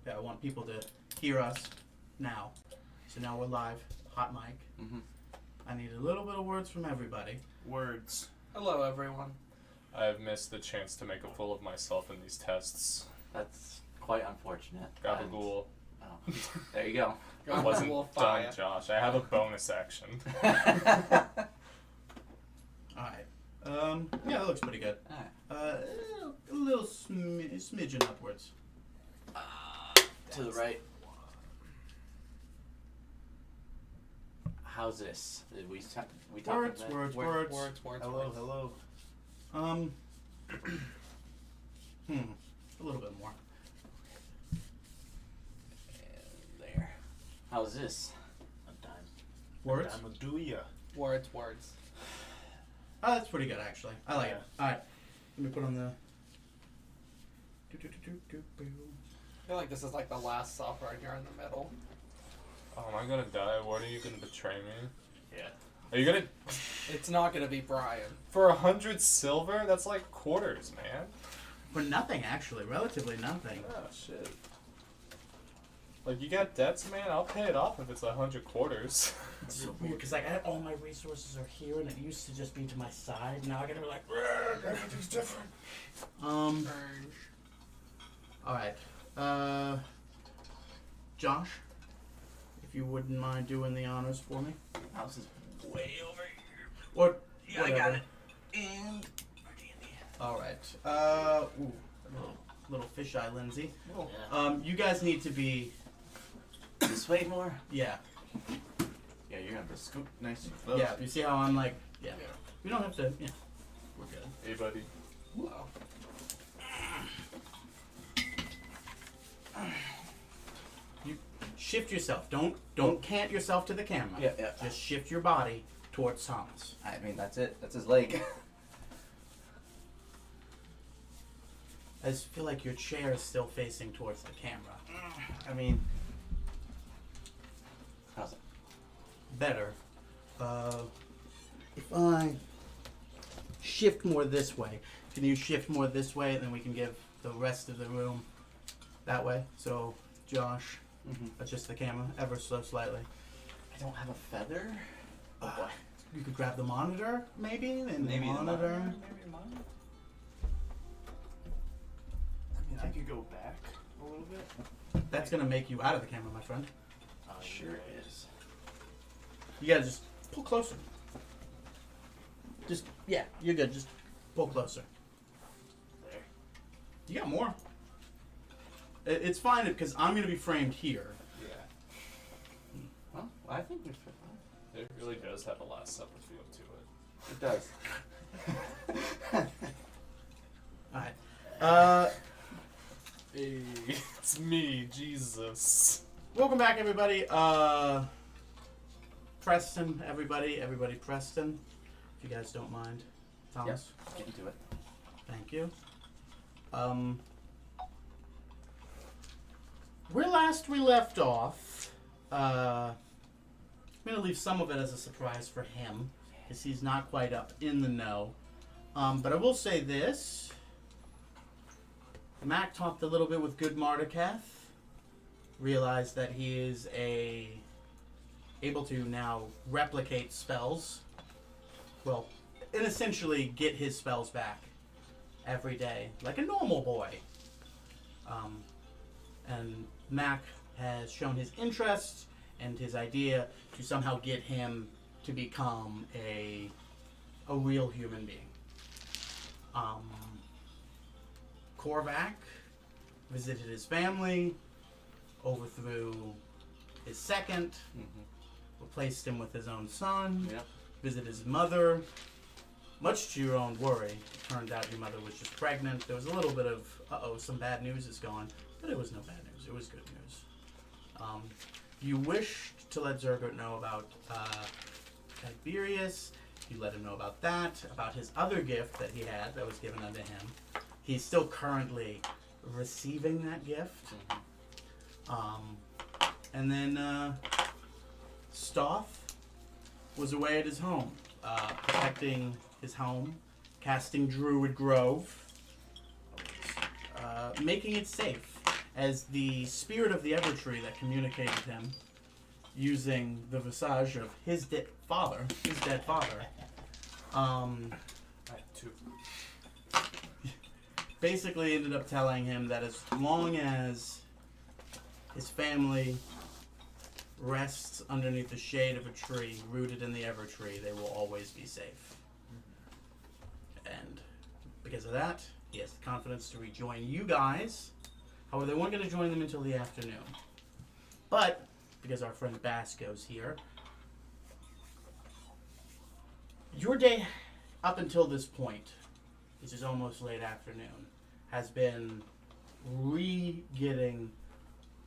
I want people to hear us now. So now we're live, hot mic. Mm-hmm. I need a little bit of words from everybody. Words. Hello, everyone. I have missed the chance to make a fool of myself in these tests. That's quite unfortunate. Gabagool. Oh, there you go. I wasn't We'll done, fire. Josh. I have a bonus action. Alright. Yeah, that looks pretty good. Alright. A little smidgen upwards. To the right. How's this? Did we talk Words, about words, Words, words. words, Hello, words. hello. A little bit more. there. How's this? A dime. Words? I'm a do-ya. Words, words. Oh, that's pretty good, actually. I like it. Yeah. Alright. Let me put on the... I feel like this is like the last stop right here in the middle. Oh, am I gonna die? What, are you gonna betray me? Yeah. Are you gonna... It's not gonna be Brian. For 100 silver? That's like quarters, man. For nothing, actually. Relatively nothing. Oh, shit. Like, you got debts, man? I'll pay it off if it's 100 quarters. It's so weird, because like, all my resources are here, and it used to just be to my side. Now I gotta be like, everything's different. Alright. Josh, if you wouldn't mind doing the honors for me. House is way over here. Or, Yeah, I got it. And Alright. Ooh, little fisheye, Lindsay. yeah. You guys need to be, This way more? yeah. Yeah, you're gonna have to scoop nice and close. Yeah, you see how I'm like, yeah. We don't have to, yeah. We're good. Hey, buddy. Wow. You shift yourself. Don't cant yourself to the camera. Yeah, yeah. Just shift your body towards Thomas. I mean, that's it. That's his leg. I just feel like your chair is still facing towards the camera. I mean, how's it? Better. If I shift more this way, can you shift more this way, and then we can give the rest of the room that way? So, Josh, adjust the camera ever so slightly. I don't have a feather. You could grab the monitor, maybe, and Maybe the monitor. Maybe the monitor. I mean, I could go back a little bit. That's gonna make you out of the camera, my friend. Sure is. You gotta just pull closer. Just, yeah, you're good. Just pull closer. There. You got more. It's fine because I'm gonna be framed here. Yeah. Well, I think we fit that. It really does have a Last Supper feel to it. It does. Alright. Hey, it's me, Jesus. Welcome back, everybody. Preston, everybody Preston. If you guys don't mind. Thomas. Get into it. Thank you. Where last we left off, I'm going to leave some of it as a surprise for him, because he's not quite up in the know. But I will say this. Mac talked a little bit with good Marduketh, realized that he is able to now replicate spells. Well, and essentially get his spells back every day, like a normal boy. And Mac has shown his interest and his idea to somehow get him to become a real human being. Korvac visited his family, overthrew his second, replaced him with his own son, Yep. visited his mother. Much to your own worry, it turned out your mother was just pregnant. There was a little bit of, some bad news is gone, but it was no bad news. It was good news. You wished to let Zergert know about Tiberius. You let him know about that, about his other gift that he had that was given unto him. He's still currently receiving that gift. And then Stoth was away at his home, protecting his home, casting Druid Grove, making it safe. as the spirit of the Evertree that communicated him using the visage of his dead father, I had two. basically ended up telling him that as long as his family rests underneath the shade of a tree rooted in the Evertree, they will always be safe. And because of that, he has the confidence to rejoin you guys. However, they weren't going to join them until the afternoon. But, because our friend Basco's here, your day up until this point, which is almost late afternoon, has been getting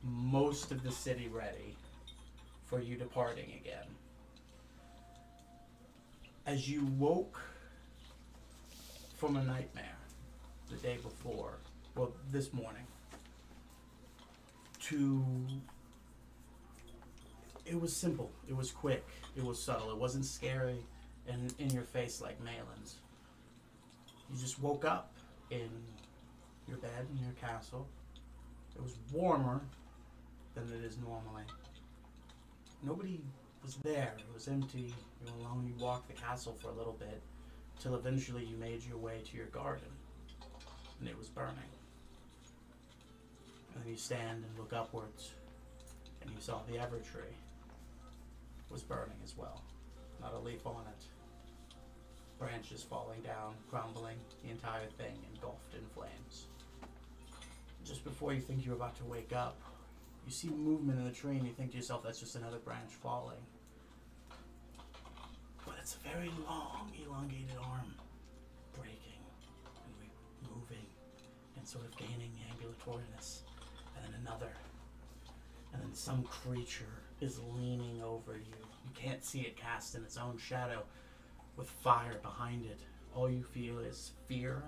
most of the city ready for you departing again. As you woke from a nightmare the day before, well, this morning, it was simple, it was quick, it was subtle, it wasn't scary and in your face like Malin's. You just woke up in your bed in your castle. It was warmer than it is normally. Nobody was there. It was empty. You were alone. You walked the castle for a little bit till eventually you made your way to your garden and it was burning. And then you stand and look upwards and you saw the Evertree was burning as well. Not a leaf on it. Branches falling down, crumbling, the entire thing engulfed in flames. Just before you think you're about to wake up, you see movement in the tree and you think to yourself, that's just another branch falling. But it's a very long, elongated arm breaking and moving and sort of gaining ambulatoriness. And then another. And then some creature is leaning over you. You can't see it cast in its own shadow with fire behind it. All you feel is fear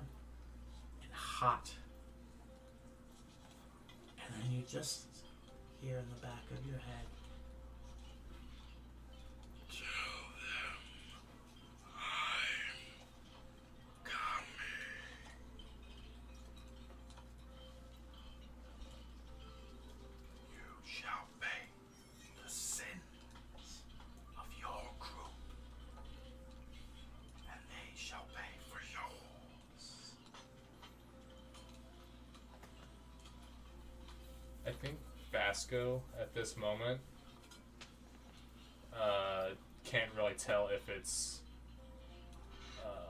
and hot. And then you just hear in the back of your head, "Tell them I'm coming. You shall pay the sins of your group, and they shall pay for yours." I think Vasco at this moment can't really tell if it's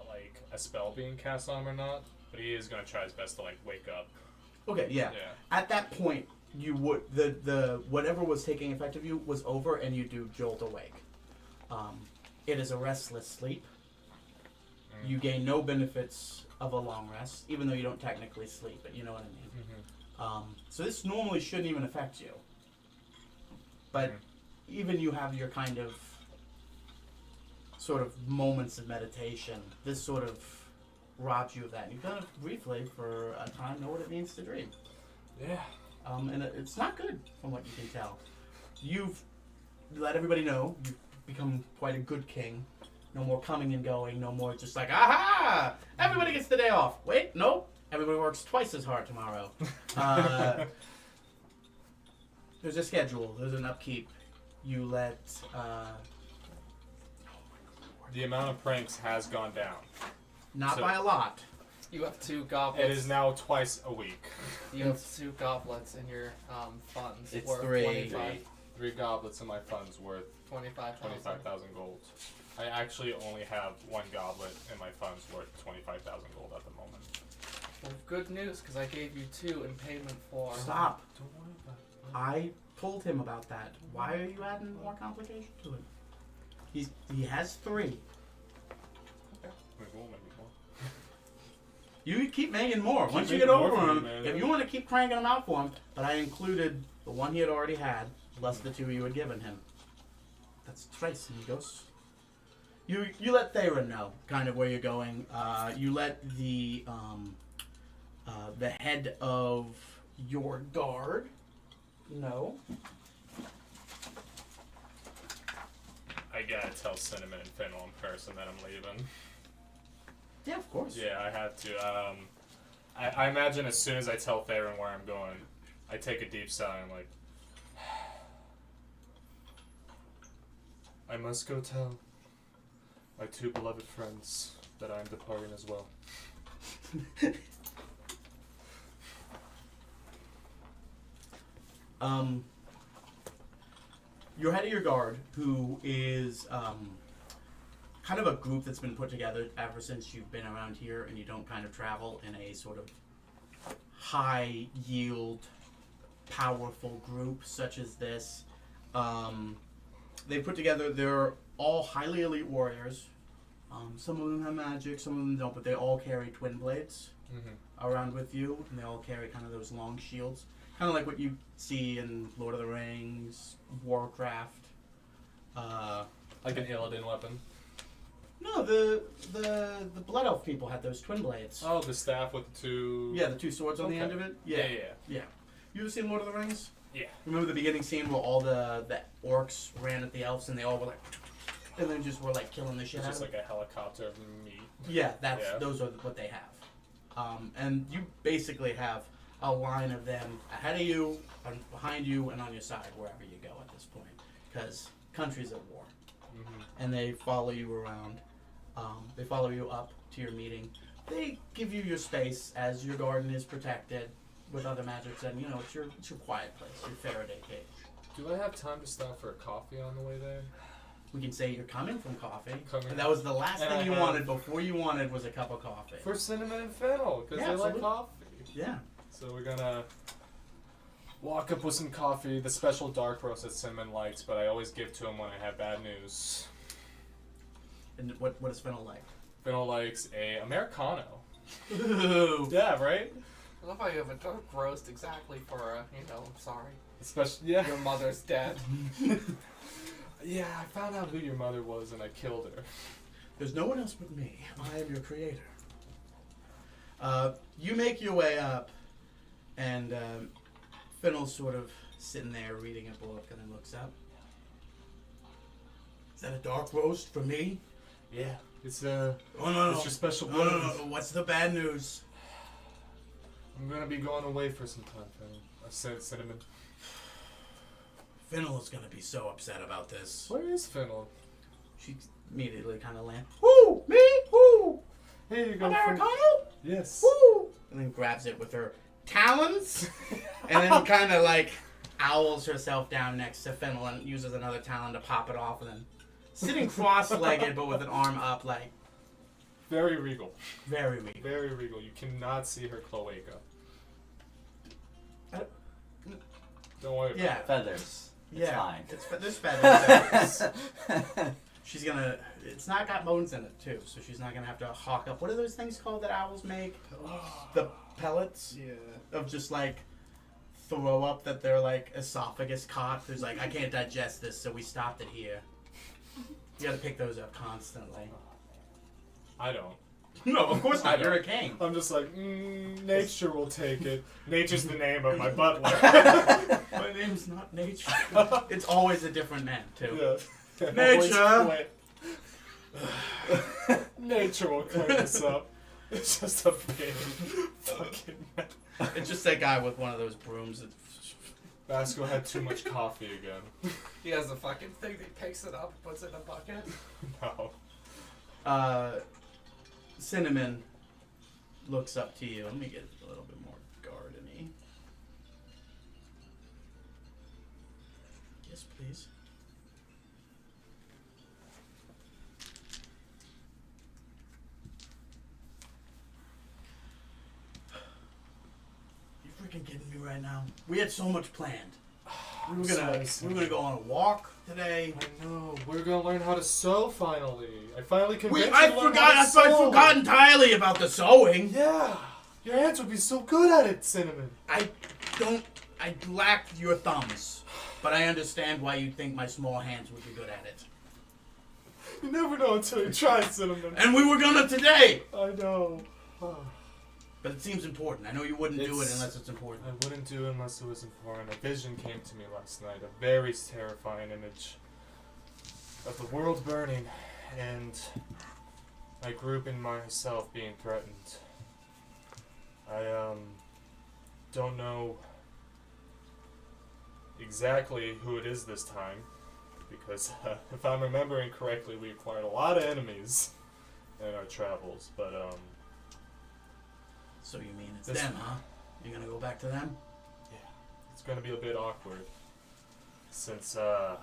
like a spell being cast on him or not, but he is gonna try his best to like wake up. Okay, yeah. Yeah. At that point, you would the whatever was taking effect of you was over, and you do jolt awake. It is a restless sleep. You gain no benefits of a long rest, even though you don't technically sleep, but you know what I mean. So this normally shouldn't even affect you, but even you have your kind of sort of moments of meditation. This sort of robs you of that. And you've done it briefly for a time. Know what it means to dream. Yeah. And it's not good from what you can tell. You've let everybody know you've become quite a good king. No more coming and going. No more just like, aha! Everybody gets the day off. Wait, nope. Everybody works twice as hard tomorrow. There's a schedule. There's an upkeep. You let... The amount of pranks has gone down. not So- by a lot. You have 2 goblets. It is now twice a week. You have 2 goblets in your funds. It's worth 3. 3 goblets in my funds worth 25,000 gold. I actually only have 1 goblet in my funds worth 25,000 gold at the moment. Well, good news, because I gave you 2 in payment for. Stop. Don't worry about it. I told him about that. Why are you adding more complication to it? He has 3. Okay. Maybe we'll make it more. You keep making more. Keep Once you making get more over for me, him, man. if you want to keep cranking them out for him, but I included the one he had already had, plus the 2 you had given him. That's Trace, amigos. You let Theron know kind of where you're going. You let the head of your guard know. I gotta tell Cinnamon and Fennel in person that I'm leaving. Yeah, of course. Yeah, I have to. I imagine as soon as I tell Theron where I'm going, I take a deep sigh. I'm like, I must go tell my two beloved friends that I am departing as well. Your head of your guard, who is kind of a group that's been put together ever since you've been around here and you don't kind of travel in a sort of high yield, powerful group such as this. They put together, they're all highly elite warriors. Some of them have magic, some of them don't, but they all carry twin blades around with you, and they all carry kind of those long shields. Kind of like what you see in Lord of the Rings, Warcraft. Like an Illidan weapon. No, the Blood Elf people had those twin blades. Oh, the staff with the two... Yeah, the two swords on the Okay. end of it. Yeah. You ever seen Lord of the Rings? Yeah. Remember the beginning scene where all the orcs ran at the elves and they all were like... And then just were like killing the shit It's out just of like a helicopter of meat. Yeah, that's Yeah. those are what they have. And you basically have a line of them ahead of you, and behind you, and on your side, wherever you go at this point. Because country's at war. And they follow you around. They follow you up to your meeting. They give you your space as your garden is protected with other magics, and you know it's your quiet place, your Faraday cage. Do I have time to stop for a coffee on the way there? We can say you're coming from coffee. Coming. And that was the last And thing I you have- wanted before you wanted was a cup of coffee. For Cinnamon and Fennel, because Yeah, they absolutely. like coffee. Yeah. So we're gonna walk up with some coffee, the special dark roast that Cinnamon likes, but I always give to him when I have bad news. And what does Fennel like? Fennel likes a Americano. Ooh. Yeah, right? I love how you have a dark roast exactly for I'm sorry. Especially, yeah. Your mother's dead. Yeah, I found out who your mother was and I killed her. There's no one else but me. I am your creator. You make your way up, and Fennel's sort of sitting there reading a book, and then looks up. Is that a dark roast for me? Yeah. It's Oh no! it's your special No, no, blend. no! What's the bad news? I'm gonna be going away for some time, Fennel. I said Cinnamon. Fennel is gonna be so upset about this. Where is Fennel? She immediately kind of lands. Who? Me? Who? Here you go. Americano? Yes. Woo! And then grabs it with her talons, and then kind of like owls herself down next to Fennel and uses another talon to pop it off, and then sitting cross-legged but with an arm up, like Very regal. very weak. Very regal. You cannot see her cloaca. Uh, Don't worry about Yeah, Feathers. It's yeah. fine. There's feathers. She's gonna. It's not got bones in it too, so she's not gonna have to hawk up. What are those things called that owls make? The pellets Yeah. of just like throw up that they're like esophagus caught. There's like I can't digest this, so we stopped it here. You gotta pick those up constantly. I don't. No, of course I not. You're a don't. king. I'm just like, nature will take it. Nature's the name of my butler. My name's not Nature. It's always a different man too. Yeah. Nature! Always quit. Nature will clean this up. It's just a big fucking mess. It's just that guy with one of those brooms. That... Vasco had too much coffee again. He has a fucking thing that picks it up, puts it in a bucket. No. Cinnamon looks up to you. Let me get a little bit more garden-y. Yes, please. You freaking kidding me right now? We had so much planned. We were gonna go on a walk today. I know. We're gonna learn how to sew finally. I finally convinced I you to learn how to I sew. forgot entirely about the sewing. Yeah. Your hands would be so good at it, Cinnamon. I lack your thumbs, but I understand why you think my small hands would be good at it. You never know until you try, Cinnamon. And we were gonna today, I know. but it seems important. I know you wouldn't do it It's- unless it's important. I wouldn't do it unless it was important. A vision came to me last night, a very terrifying image of the world burning and my group and myself being threatened. I don't know exactly who it is this time, because if I'm remembering correctly, we acquired a lot of enemies in our travels. But So you mean it's This- them, huh? You're gonna go back to them? it's gonna be a bit awkward since Well,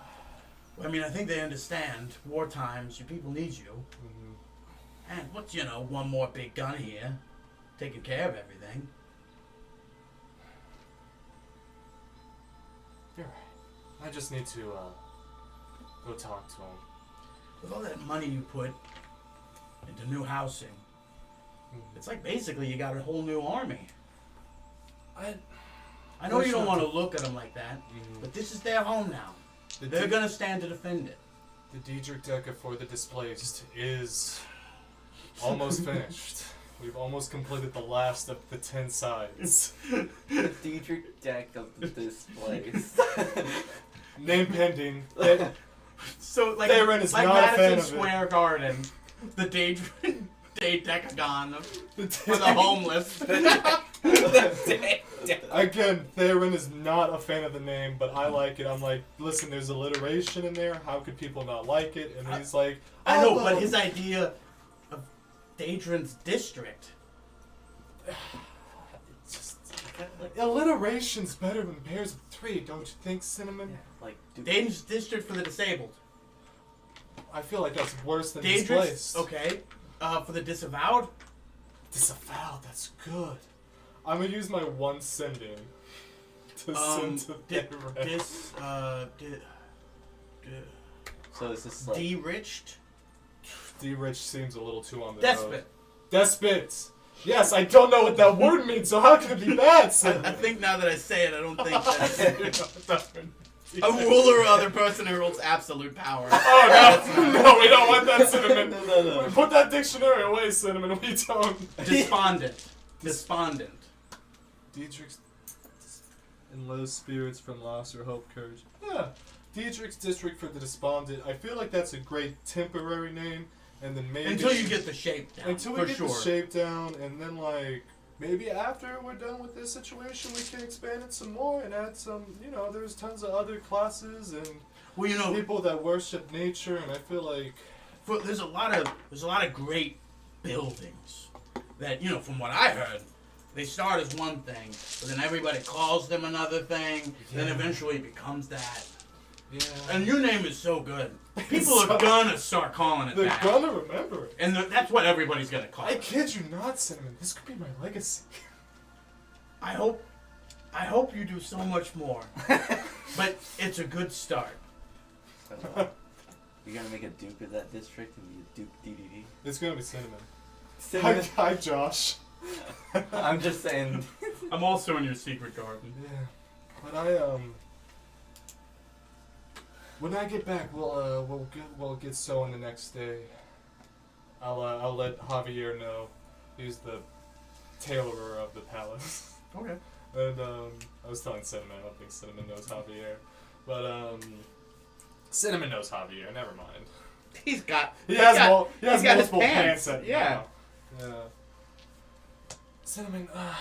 I mean, I think they understand. War times, your people need you. And what's, one more big gun here, taking care of everything. you're right. I just need to go talk to him. With all that money you put into new housing, it's like basically you got a whole new army. I know That's you don't not- want to look at them like that, but this is their home now. The They're Di- gonna stand to defend it. The Diedrich Deca for the Displaced is almost finished. We've almost completed the last of the 10 sides. The Diedrich deck of the displays. Name pending. So, like, Theron is like not a fan Madison of it. Square Garden, the day decagon The for the homeless. Again, Theron is not a fan of the name, but I like it. I'm like, listen, there's alliteration in there. How could people not like it? And he's like, I know, well, but his idea of Daedrin's district. just, alliteration's better than pairs of three, don't you think, Cinnamon? Like, dude, Daedrin's district for the disabled. I feel like that's worse than Daedrin's, Displaced. okay. For the disavowed. Disavowed, that's good. I'm gonna use my one sending to send to Theron. so is this like De-riched. D-Rich seems a little too on the Despot. nose. Despot! Yes, I don't know what that word means, so how can it be bad, I Cinnamon? think now that I say it, I don't think that's a ruler or other person who rules absolute power. Oh no, no, we don't want that, Cinnamon. No. Put that dictionary away, Cinnamon. We don't. Despondent. Despondent. Dietrich's in low spirits from loss or hope, courage. Yeah, Dietrich's district for the despondent. I feel like that's a great temporary name, and then maybe Until you get the shape down. until we for get sure. the shape down, and then like maybe after we're done with this situation, we can expand it some more and add some. There's tons of other classes and Well, people that worship nature, and I feel like there's a lot of great buildings that, from what I heard, they start as one thing, but then everybody calls them another thing, then Yeah. eventually it becomes that. yeah, And your name is so good. People are gonna start calling it they're that. gonna remember it. And that's what everybody's gonna call I it. kid you not, Cinnamon. This could be my legacy. I hope you do so much more. But it's a good start. So, you're gonna make a duke of that district and be a Duke DDD? It's gonna be Cinnamon. Cinnamon. Hi, Josh. I'm just saying. I'm also in your secret garden. Yeah, but when I get back, we'll get sewing the next day. I'll let Javier know. He's the tailorer of the palace. Okay. And I was telling Cinnamon. I don't think Cinnamon knows Javier, but Cinnamon knows Javier. Never mind. He He has has his multiple pants. pants at Yeah. now. Yeah. Cinnamon, I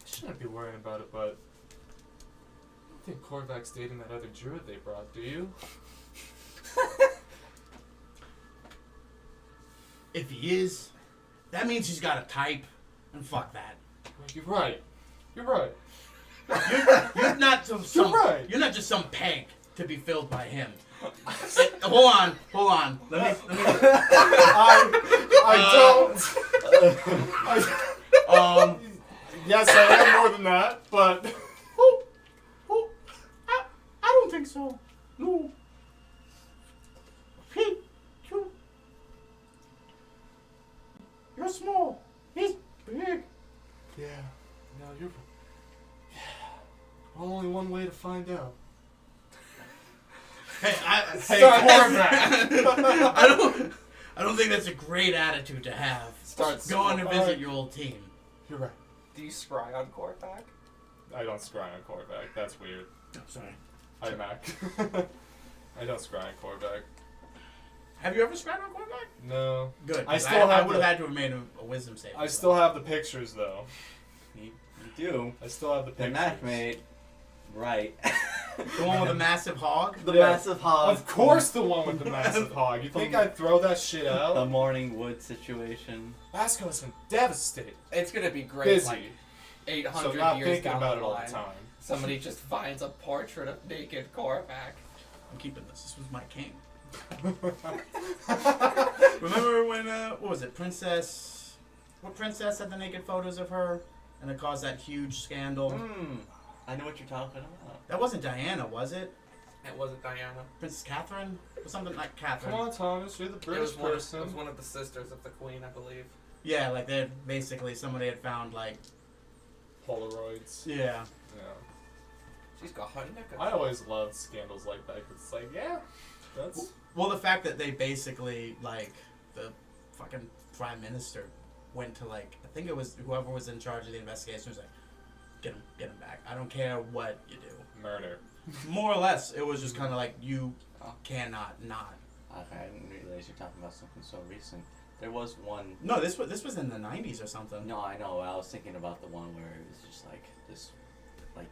shouldn't be worrying about it, but I don't think Korvac's dating that other druid they brought, do you? If he is, that means he's got a type, and fuck that. You're right. You're right. You're not some. You're right. You're not just some peg to be filled by him. Hold on. Let me. I don't. Yes, I am more than that, but I don't think so. No. You're small. He's big. yeah. No, you're. Yeah. Only one way to find out. Hey, Korvac. I don't think that's a great attitude to have. Starts Going to small. visit your old team. You're right. Do you spry on Korvac? I don't scry on Korvac. That's weird. Oh, sorry. Hi, Mac. I don't scry on Korvac. Have you ever scribed on quarterback? No. Good. I 'cause still I have would have the- had to have made a wisdom save. I still have the pictures, though. You do. I still have the The pictures. match made. Right. The one with the massive hog? The Yeah. massive hog. Of course, the one with the massive hog. You think I'd throw that shit The out? morning wood situation. Vasco has been devastated. It's gonna be great. Busy. Like 800 So not years thinking down about the it all line, the time. somebody just finds a portrait of naked Korvac. I'm keeping this. This was my king. Remember when, what was it, what princess had the naked photos of her? And it caused that huge scandal. I know what you're talking about. That wasn't Diana, was it? It wasn't Diana. Princess Catherine? Or something like Catherine. Come on, Thomas, you're the It British was, person. it was one of the sisters of the queen, I believe. Yeah, like they had basically, somebody had found like, Polaroids. yeah. Yeah. She's got hot naked. I always loved scandals like that 'cause it's like, yeah, that's. Well, the fact that they basically, like, the fucking prime minister went to, like, I think it was whoever was in charge of the investigation was like, get him back. I don't care what you do. Murder. More or less, it was just kind of like, you cannot not. Okay, I didn't realize you're talking about something so recent. There was one. No, this was in the 90s or something. No, I know. I was thinking about the one where it was just like this, like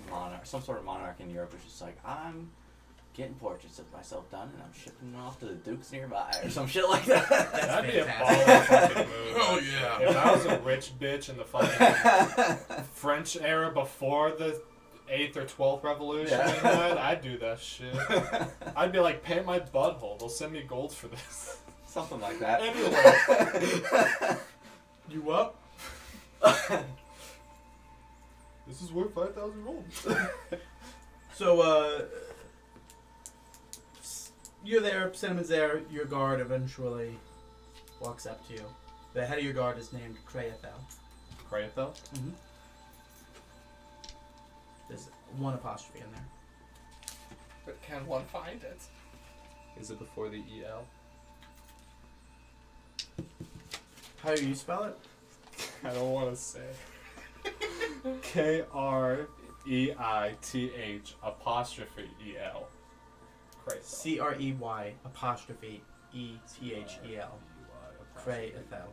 monarch, some sort of monarch in Europe was just like, I'm getting portraits of myself done, and I'm shipping them off to the dukes nearby, or some shit like that. That'd be a fantastic. baller fucking move. Oh, yeah. If I was a rich bitch in the fucking French era before the 8th or 12th revolution, Yeah. I'd do that shit. I'd be like, paint my butthole. They'll send me gold for this. Something like that. Anyway. You up? This is worth 5,000 gold. So, you're there, Cinnamon's there, your guard eventually walks up to you. The head of your guard is named Kraethel. Kraethel? Mm-hmm. There's one apostrophe in there. But can one find it? Is it before the EL? How do you spell it? I don't want to say. Kreith apostrophe EL. Kraethel. C-R-E-Y apostrophe E-T-H-E-L. Kraethel.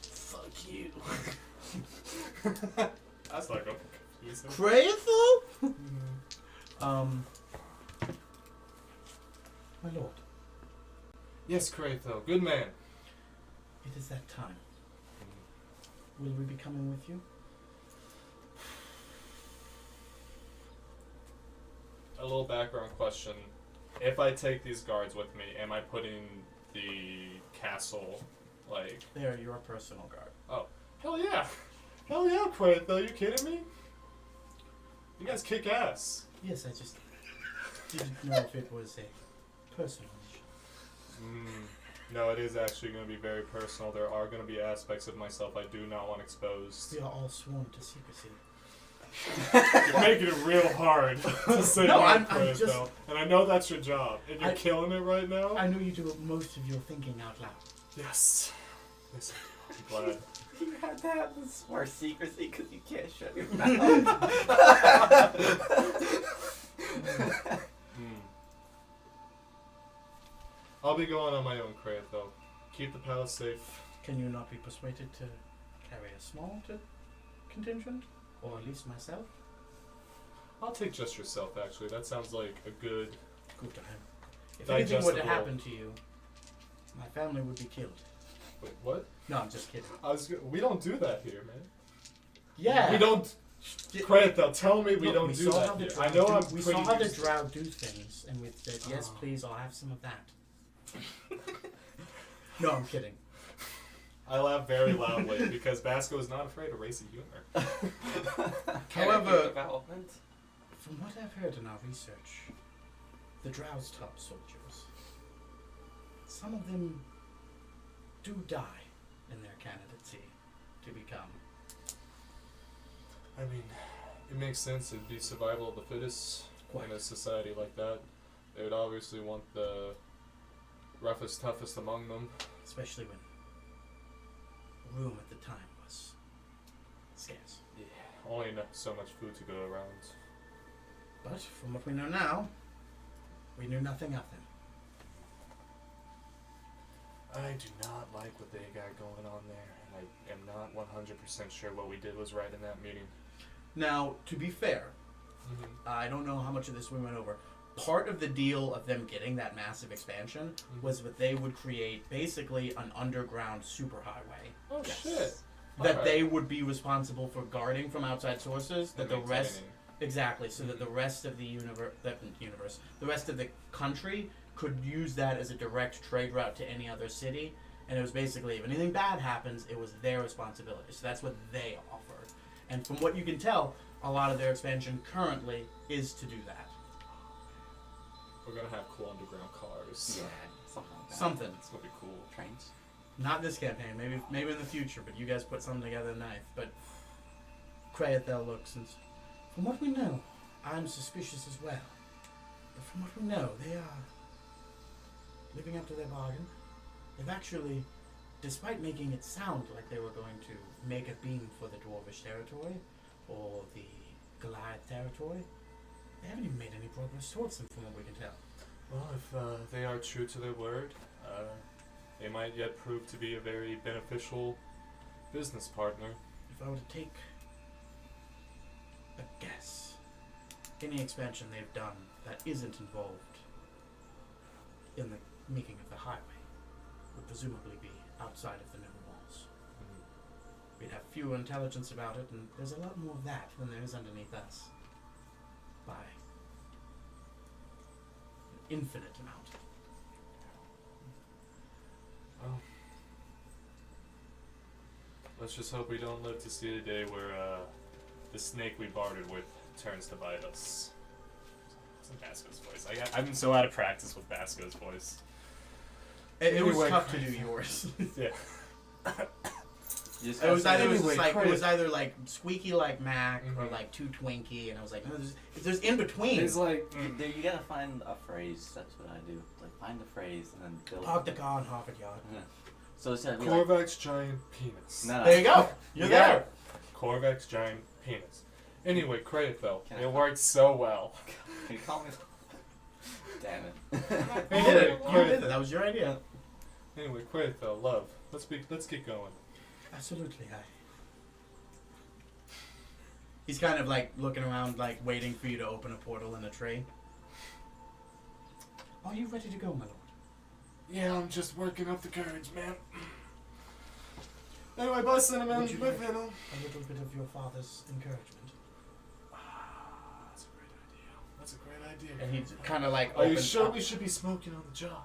Fuck you. That's like a confusing. Kraethel? My lord, Yes, Kraethel. Good man. it is that time. Will we be coming with you? A little background question. If I take these guards with me, am I putting the castle, like... They are your personal guard. Hell yeah! Hell yeah, Kraethel, you kidding me? You guys kick ass. Yes, I just didn't know if it was a personal issue. No, it is actually going to be very personal. There are going to be aspects of myself I do not want exposed. We are all sworn to secrecy. You're making it real hard to say No, that, I'm Kraethel. just- And I know that's your job. And you're I- killing it right now? I know you do most of your thinking out loud. Yes. Yes, I'm glad. You have to have this more secrecy because you can't shut your mouth. I'll be going on my own, Kraethel. Keep the palace safe. Can you not be persuaded to carry a small contingent? Or at least myself? I'll take just yourself, actually. That sounds like a good... Good time. If anything were to Digestible. happen to you, my family would be killed. Wait, what? No, I'm just kidding. We don't do that here, man. Yeah. We don't... Kraethel, tell me we Look, don't do saw how that the here. drow I know do- I'm We pretty saw how the used to- drow do things, and we said, yes, Oh. please, I'll have some of that. No, I'm kidding. I laugh very loudly because Vasco is not afraid of racy humor. However, Character development. from what I've heard in our research, the drow's top soldiers, some of them do die in their candidacy to become. I mean, it makes sense. It'd be survival of the fittest in a society like that. They would obviously want the roughest, toughest among them. Especially when room at the time was scarce. Yeah, only so much food to go around. But from what we know now, we knew nothing of them. I do not like what they got going on there, and I am not 100% sure what we did was right in that meeting. Now, to be fair, I don't know how much of this we went over. Part of the deal of them getting that massive expansion was that they would create basically an underground superhighway Oh Yes. shit! that Alright. they would be responsible for guarding from outside sources. That the And rest, maintaining. exactly, so that the rest of the universe, the rest of the country could use that as a direct trade route to any other city. And it was basically, if anything bad happens, it was their responsibility. So that's what they offered. And from what you can tell, a lot of their expansion currently is to do that. We're gonna have cool underground cars. Yeah, something like that. Something. It's gonna be cool. Trains. Not this campaign, maybe in the future, but you guys put something together tonight. But Kraethel looks, and from what we know, I'm suspicious as well. But from what we know, they are living up to their bargain. They've actually, despite making it sound like they were going to make a beam for the Dwarvish territory, or the Goliath territory, they haven't even made any progress towards them from what we can tell. Well, if they are true to their word, they might yet prove to be a very beneficial business partner. If I were to take a guess, any expansion they've done that isn't involved in the making of the highway would presumably be outside of the middle walls. We'd have fewer intelligence about it, and there's a lot more of that than there is underneath us. By an infinite amount. Well, let's just hope we don't live to see the day where the snake we bartered with turns to bite us. It's in Basco's voice. I'm so out of practice with Basco's voice. It was Anyway, tough to do yours. Yeah. You just It was gotta either say- it was either like squeaky like Mac or Mhm. like too Twinkie, and I was like, no, there's in between. He's like, There, you gotta find a phrase. That's what I do. Like find the phrase and then build. Park the car in Harvard Yard. So it's gonna be like. Korvac's giant penis. No, no. There you go. You're You got there. it. Korvac's giant penis. Anyway, Kraethel, Can I- it worked so well. Can you call me? Damn it. You did it. You did it. That was your idea. Anyway, Kraethel, love. Let's get going. Absolutely, He's kind of like looking around, like waiting for you to open a portal in a tree. Are you ready to go, my lord? Yeah, I'm just working up the courage, man. Anyway, bye, Cinnamon. Would you Bye, like- Venom. A little bit of your father's encouragement. That's a great idea. That's a great idea. And he's kind of like. Are you opens sure up. we should be smoking on the job?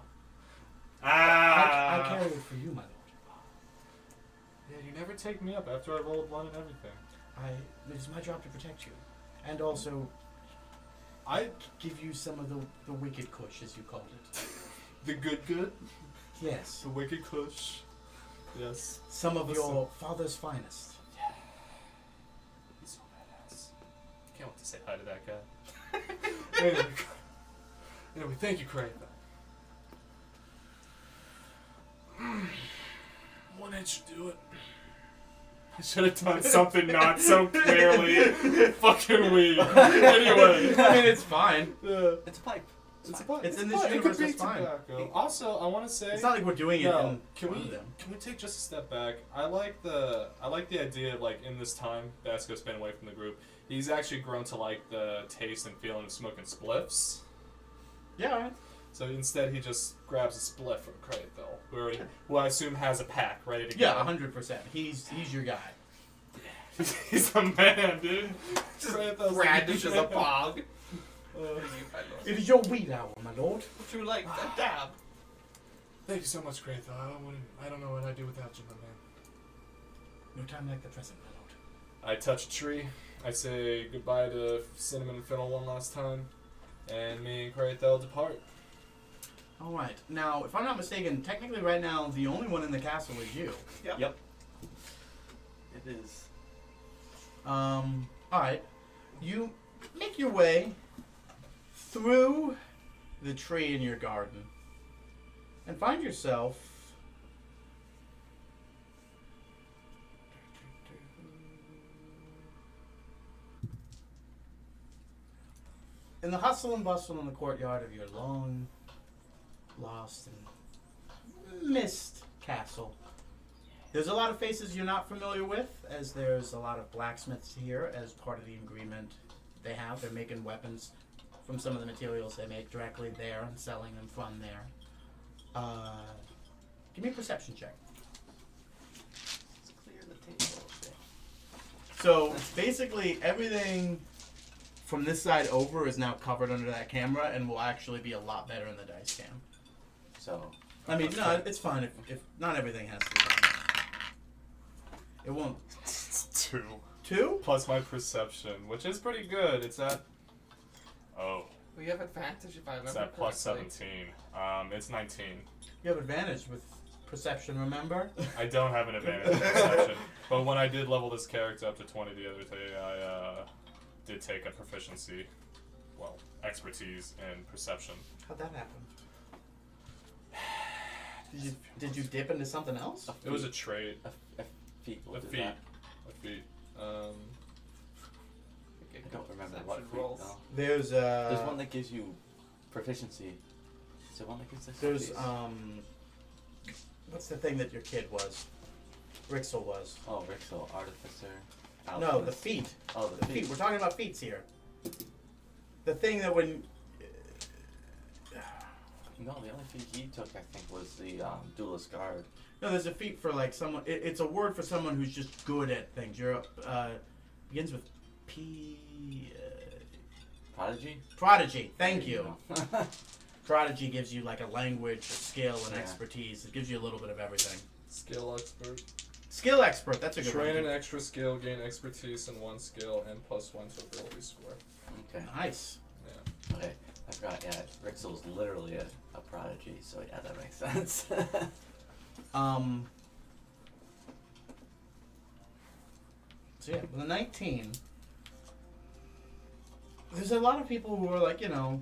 I carry it for you, my lord. Yeah, you never take me up after I roll a blunt and everything. It is my job to protect you, and also I give you some of the wicked kush, as you called it. the good, Yes, the wicked kush. Yes. some of Listen. your father's finest. He's so badass. Can't wait to say hi to that guy. anyway, thank you, Kraven. Why didn't you do it? I should have done something not so clearly fucking weird. Anyway. I mean, it's fine. It's a pipe. It's a pipe. It's in a this pipe. universe, It could be it's fine. tobacco. Also, I want to say. It's not like we're doing it No, in can front we of them. take just a step back? I like the idea of like in this time Basco's been away from the group, he's actually grown to like the taste and feeling of smoking spliffs. Yeah, alright. So instead, he just grabs a spliff from Kraethel, who I assume has a pack ready to Yeah, go. 100%. He's your guy. He's a man, dude. Kraethel's brandishes a pog. It is your weed hour, my lord. Would you like a dab? Thank you so much, Kraethel. I don't know what I'd do without you, my man. No time like the present, my lord. I touch a tree. I say goodbye to Cinnamon and Fennel one last time, and me and Kraethel depart. Alright, now, if I'm not mistaken, technically right now, the only one in the castle is you. Yep. It is. Alright. You make your way through the tree in your garden and find yourself in the hustle and bustle in the courtyard of your long lost and missed castle. There's a lot of faces you're not familiar with, as there's a lot of blacksmiths here as part of the agreement they have. They're making weapons from some of the materials they make directly there and selling them from there. Give me a perception check. Let's clear the table a bit. So basically, everything from this side over is now covered under that camera, and will actually be a lot better in the dice cam. So, I mean, no, it's fine if not everything has to be done. It won't. 2 2? plus my perception, which is pretty good. It's at We have advantage if I remember it's at plus correctly. 17. It's 19. You have advantage with perception, remember? I don't have an advantage in perception, but when I did level this character up to 20 the other day, I did take a proficiency, expertise in perception. How'd that happen? Did you dip into something else? It was a trade, a feat will a do feat, that. a feat. I don't remember what Perception feat rolls. though. There's There's one that gives you proficiency. Is there one that gives us there's feats? what's the thing that your kid was? Rixel was. Oh, Rixel, Artificer. No, the Alchemist. feet. Oh, The feet. We're talking about feats here. The thing that when No, the only feat he took, I think, was the Duelist Guard. no, there's a feat for like someone. It's a word for someone who's just good at things. You're begins with P. Prodigy? Prodigy. Thank There you. go. Prodigy gives you like a language, a skill, and Yeah. expertise. It gives you a little bit of everything. Skill expert. Skill expert. That's a good Train an one. extra skill, gain expertise in one skill, and +1 to ability score. Okay. Nice. Yeah. Okay. I forgot, yeah, Rixel's literally a prodigy, so yeah, that makes sense. So yeah, with a 19, there's a lot of people who are like, oh,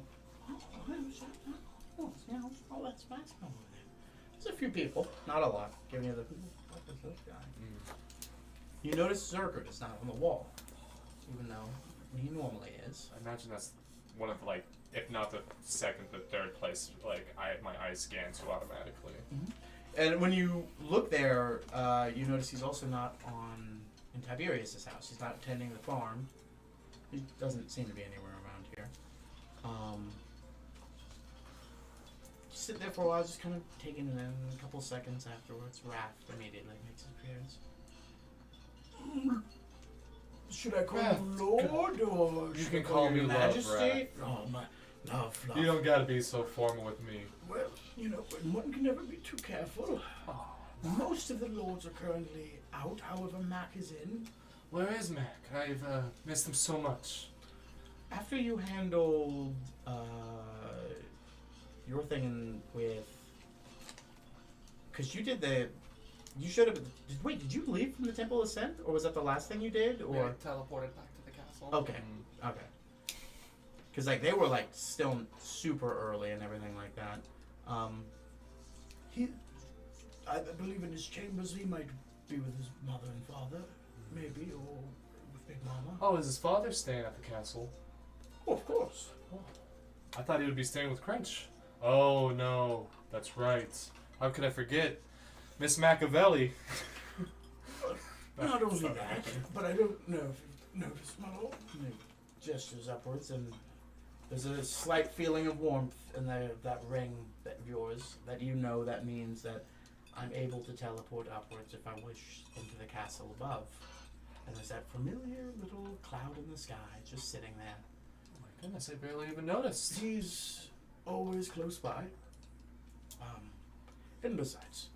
that's nice over there. There's a few people, not a lot, giving you the, what is this guy? You notice Zergert is not on the wall, even though he normally is. I imagine that's one of if not the second, the third place. My eyes scan to automatically. And when you look there, you notice he's also not in Tiberius's house. He's not tending the farm. He doesn't seem to be anywhere around here. Sit there for a while, just kind of taking it in. A couple seconds afterwards, Wrath immediately makes his appearance. Should I call Wrath, you Lord or you should can I call you me Love, Majesty? Oh my, love. You don't gotta be so formal with me. Well, one can never be too careful. Most of the lords are currently out, however Mac is in. Where is Mac? I've missed him so much. After you handled your thing with... Because you did you showed up wait, did you leave from the Temple Ascent? Or was that the last thing you did? Or Yeah, teleported back to the castle. Okay, okay. Because they were still super early and everything like that. I believe in his chambers he might be with his mother and father, maybe, or with Big Mama. Oh, is his father staying at the castle? Oh, of course. I thought he would be staying with Crench. Oh no, that's right. How could I forget? Miss Machiavelli. Not only that, but I don't know if you've noticed, my lord. And he gestures upwards, and there's a slight feeling of warmth in that ring of yours, that that means that I'm able to teleport upwards if I wish into the castle above. And there's that familiar little cloud in the sky just sitting there. Oh my goodness, I barely even noticed. He's always close by. And besides,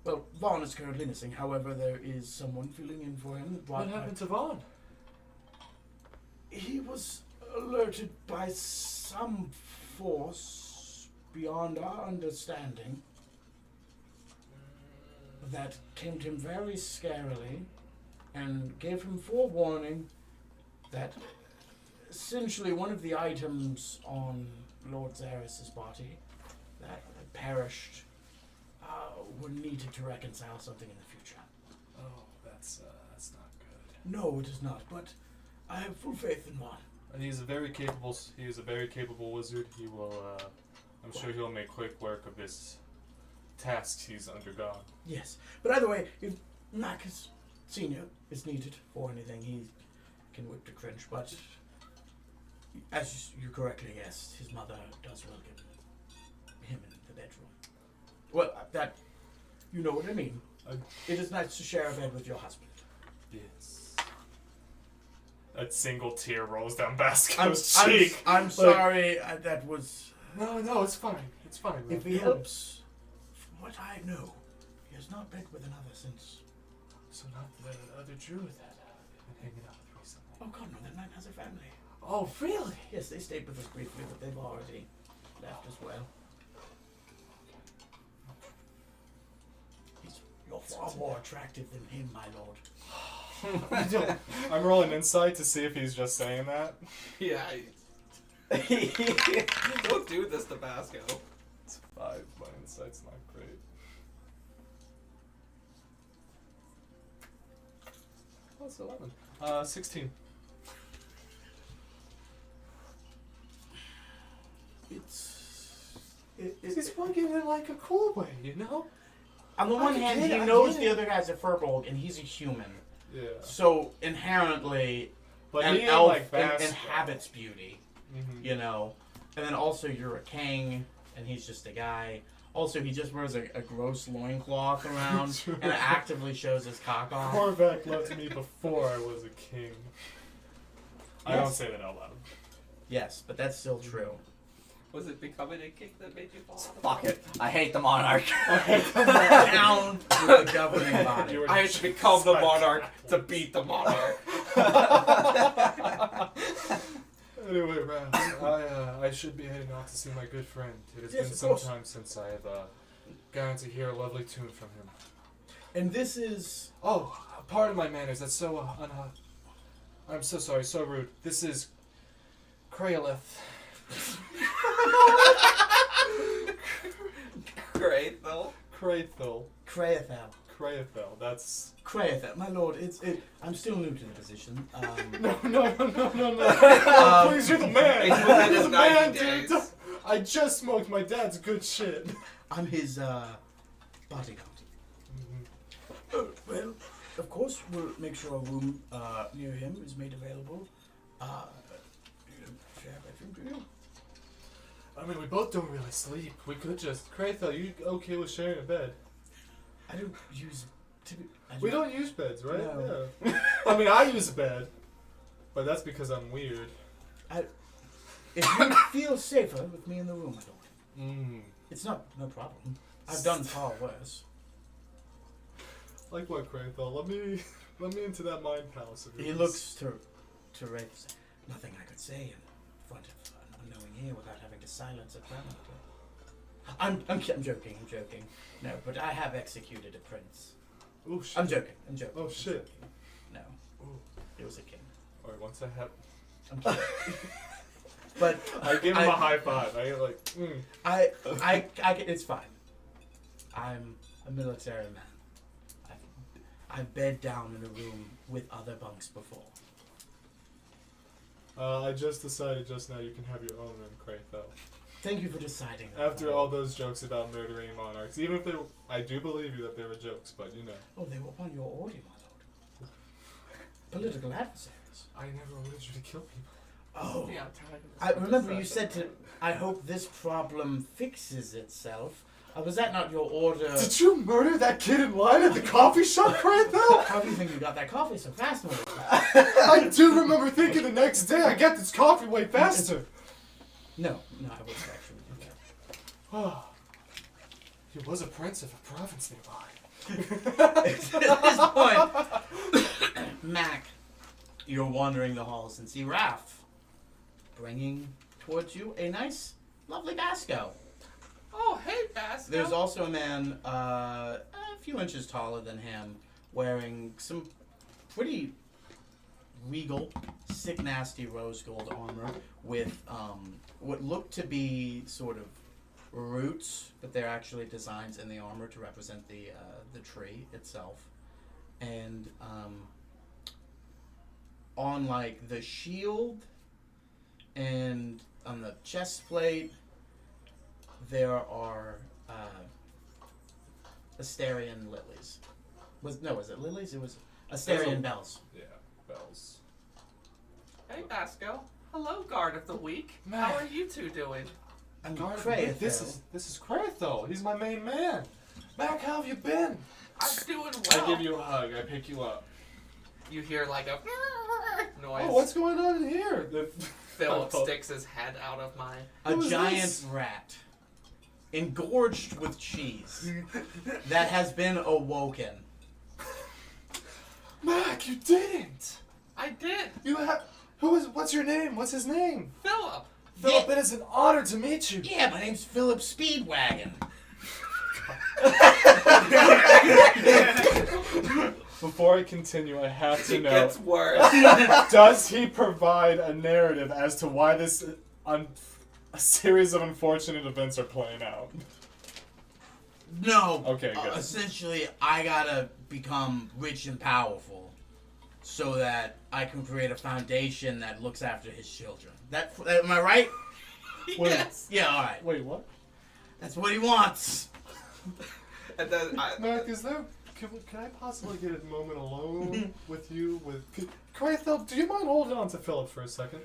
well, Vaughn is currently missing. However, there is someone filling in for him. What happened to Vaughn? He was alerted by some force beyond our understanding that came to him very scarily and gave him forewarning that essentially one of the items on Lord Zaris's body that had perished were needed to reconcile something in the future. Oh, that's not good. No, it is not, but I have full faith in Vaughn. And he is a very capable wizard. He will, I'm sure he'll make quick work of this tasks he's undergone. Yes, but either way, if Mac Senior is needed for anything, he can whip to Cringe, but As you correctly guessed, his mother does welcome him in the bedroom. Well, that you know what I mean. It is nice to share a bed with your husband. Yes. A single tear rolls down Basco's I'm cheek. sorry. That was. No, it's fine. It's fine. If he helps, from what I know, he has not been with another since. So not the other Druid that I've been hanging out with recently. Oh God, no! That man has a family. Oh, really? Yes, they stayed with us briefly, but they've already left as well. You're far more attractive than him, my lord. I'm rolling insight to see if he's just saying that. Yeah. Don't do this to Basco. It's 5. My insight's not great. Oh, it's 11. 16. He's working in like a cool way, you know? On the one hand, he I knows get the it. other guy's a furbolg, and he's a human. Yeah. So inherently, But an he ain't elf like Basco. inhabits beauty, Mhm. you know. And then also, you're a king, and he's just a guy. Also, he just wears a gross loincloth around and actively shows his cock off. Korvac loved me before I was a king. I don't Yes. say that out loud. Yes, but that's still true. Was it becoming a kick that made you fall out of Fuck it. I hate the monarch. Down with the governing body. You were I had to become the Spike. monarch to beat the monarch. Anyway, Raph, I should be heading off to see my good friend. It has Yes, been of some course. time since I have gotten to hear a lovely tune from him. And this is... Oh, pardon my manners. That's so I'm so sorry. So rude. This is Craolith. Great, though. Krathel. Craethel. Krathel. That's Craethel. My lord, I'm still new to the position. no. Please, you're the man. It's within You're his the man, 90 dude. days. I just smoked my dad's good shit. I'm his, bodyguard. Well, of course, we'll make sure a room near him is made available. Share a bedroom, do you? I mean, we both don't really sleep. We could just Krathel. You okay with sharing a bed? I don't use. We don't use beds, right? No. Yeah. I mean, I use a bed, but that's because I'm weird. If you feel safer with me in the room, my lord, it's no problem. I've done far worse. Like what, Krathel? Let me into that mind palace of yours. He looks to Wraith. Nothing I could say in front of an unknowing ear without having to silence it permanently. I'm joking. No, but I have executed a prince. Oh shit. I'm joking. Oh shit. No, Ooh. it was a king. All right, once I have, I'm kidding. But I give him a high five. I get like, I it's fine. I'm a military man. I've bed down in a room with other bunks before. I just decided just now you can have your own room, Krathel. Thank you for deciding that. After all those jokes about murdering monarchs, even if I do believe you that they were jokes, but you know. Oh, they were upon your order, my lord. Political adversaries. I never ordered you to kill people. Oh. Yeah, I remember you said to. I hope this problem fixes itself. Was that not your order? Did you murder that kid in line at the coffee shop, Krathel? How do you think you got that coffee so fast, my lord? I do remember thinking the next day I get this coffee way faster. No, I wasn't actually do that. He was a prince of a province nearby. At this point, Mac, you're wandering the halls and see Raph bringing towards you a nice, lovely Basco. Oh, hey, Basco. There's also a man a few inches taller than him wearing some pretty regal, sick, nasty rose gold armor with what look to be sort of roots, but they're actually designs in the armor to represent the tree itself. And on like the shield and on the chest plate, there are Asterian lilies. Was it lilies? It was Asterian bells. Yeah, bells. Hey, Basco. Hello, guard of the week. Man. How are you two doing? I'm Guard, this is Krathel. He's my main man. Mac, how have you been? I'm doing well. I give you a hug. I pick you up. You hear like a noise. Oh, what's going on in here? Philip sticks his head out of my. A Who is giant this? rat, engorged with cheese, that has been awoken. Mac, you didn't. I did. You have. What's your name? What's his name? Philip. Philip, it is an honor to meet you. Yeah, my name's Philip Speedwagon. Before I continue, I have to It know. gets worse. Does he provide a narrative as to why this a series of unfortunate events are playing out? No. Okay, good. Essentially, I gotta become rich and powerful so that I can create a foundation that looks after his children. Am I right? Yes. Yeah, all right. Wait, what? That's what he wants. And then Mac, can I possibly get a moment alone with you? Krathel, do you mind holding on to Philip for a second?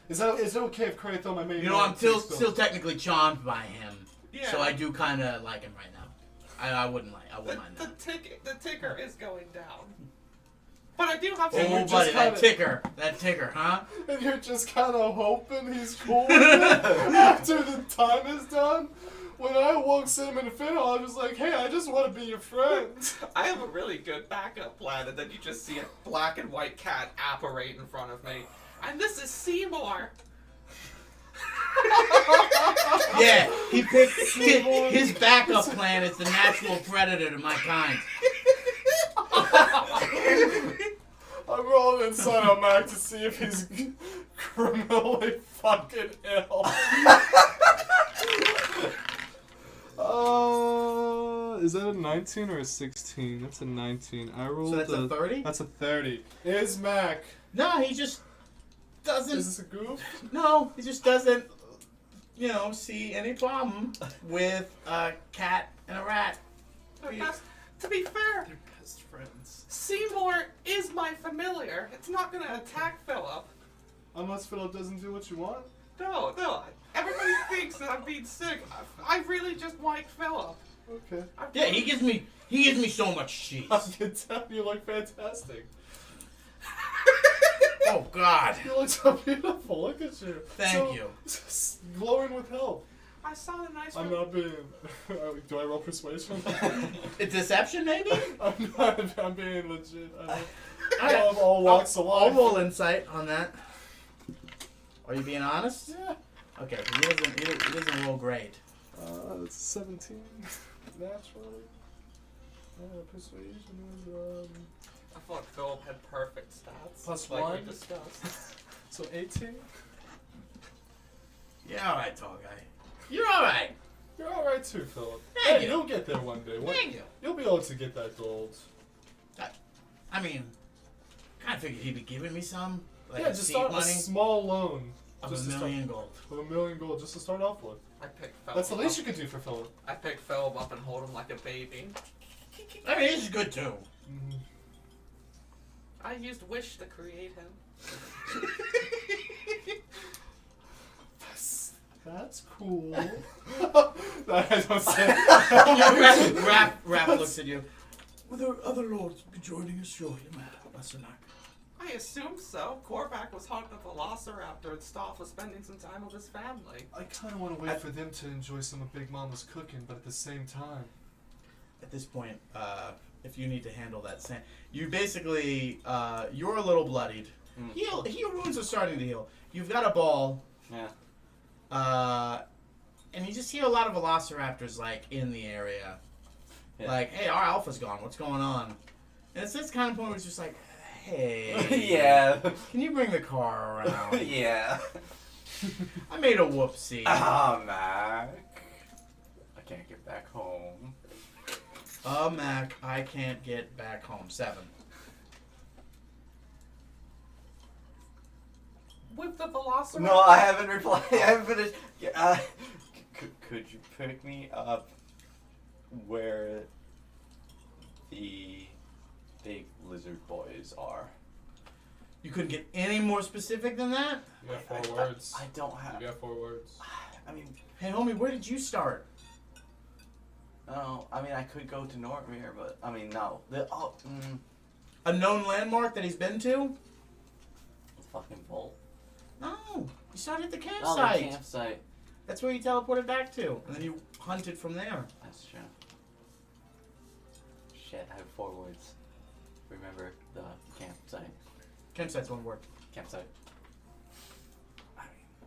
Is it okay if Krathel, my main You know, man, I'm still takes Philip? technically charmed by him. Yeah. So I do kind of like him right now. I wouldn't mind the ticker is going down. But I do have And some. you're Oh, just buddy, kinda- that ticker, huh? And you're just kind of hoping he's cool with it after the time is done? When I woke Cinnamon and Fiddle, I was like, hey, I just want to be your friend. I have a really good backup plan, and then you just see a black and white cat apparate in front of me. And this is Seymour. Yeah, he picked his backup plan is the natural predator to my kind. I'm rolling inside on Mac to see if he's criminally fucking ill. Is that a 19 or a 16? That's a 19. I rolled So that's a 30? That's a 30. Is Mac. No, he just doesn't. Is this a goof? No, he just doesn't, see any problem with a cat and a rat. To be fair, They're best friends. Seymour is my familiar. It's not gonna attack Philip. Unless Philip doesn't do what you want? No. Everybody thinks that I'm being sick. I really just like Philip. Okay. Yeah, he gives me so much cheese. I can tell you look fantastic. Oh God. You look so beautiful. Look at you. Thank you. Glowing with health. I saw a nice. I'm not being. Do I roll persuasion? A deception, maybe? I'm not. I'm being legit. I Alright. love all walks of I'll life. roll insight on that. Are you being honest? Yeah. Okay, he doesn't roll great. It's 17 naturally. Persuasion is I thought Philip had perfect stats. Plus like 1. we discussed. so 18. Yeah, all right, tall guy. You're all right. You're all right too, Philip. Thank Hey, you. you'll get there one day. Thank you. You'll be able to get that gold. I mean, kind of figured he'd be giving me some, like Yeah, a just seed start money a small loan. of just $1 to million gold. Start, $1 million gold, just to start off with. I picked Philip. That's the least you up. could do for Philip. I picked Philip up and hold him like a baby. I mean, this is good too. Mm-hmm. I used Wish to create him. That's cool. I don't say. Rap looks at you. Will there other lords be joining us shortly, Master Knack? I assume so. Korvac was hunting a velociraptor and Stoff was spending some time with his family. I kind of want to wait for them to enjoy some of Big Mama's cooking, but at the same time. At this point, if you need to handle that sand, you basically, you're a little bloodied. Your wounds are starting to heal. You've got a ball. Yeah. And you just hear a lot of velociraptors, like, in the area. Yeah. Like, hey, our alpha's gone. What's going on? And it's this kind of point where it's just like, hey. Yeah. Can you bring the car around? Yeah. I made a whoopsie. Ah, Mac. I can't get back home. Mac, I can't get back home. 7. With the velociraptor? No, I haven't replied. I haven't finished. Yeah, could you pick me up where the big lizard boys are? You couldn't get any more specific than that? You got 4 words. I don't have. You got 4 words. I mean, Hey, homie, where did you start? no. I mean, I could go to Nortmere, but I mean, no. A known landmark that he's been to? Fucking Volt. No, you started at the Oh, campsite. the campsite. That's where you teleported back to, and then you hunted from there. That's true. Shit, I have 4 words. Remember the campsite. Campsite's one word. Campsite.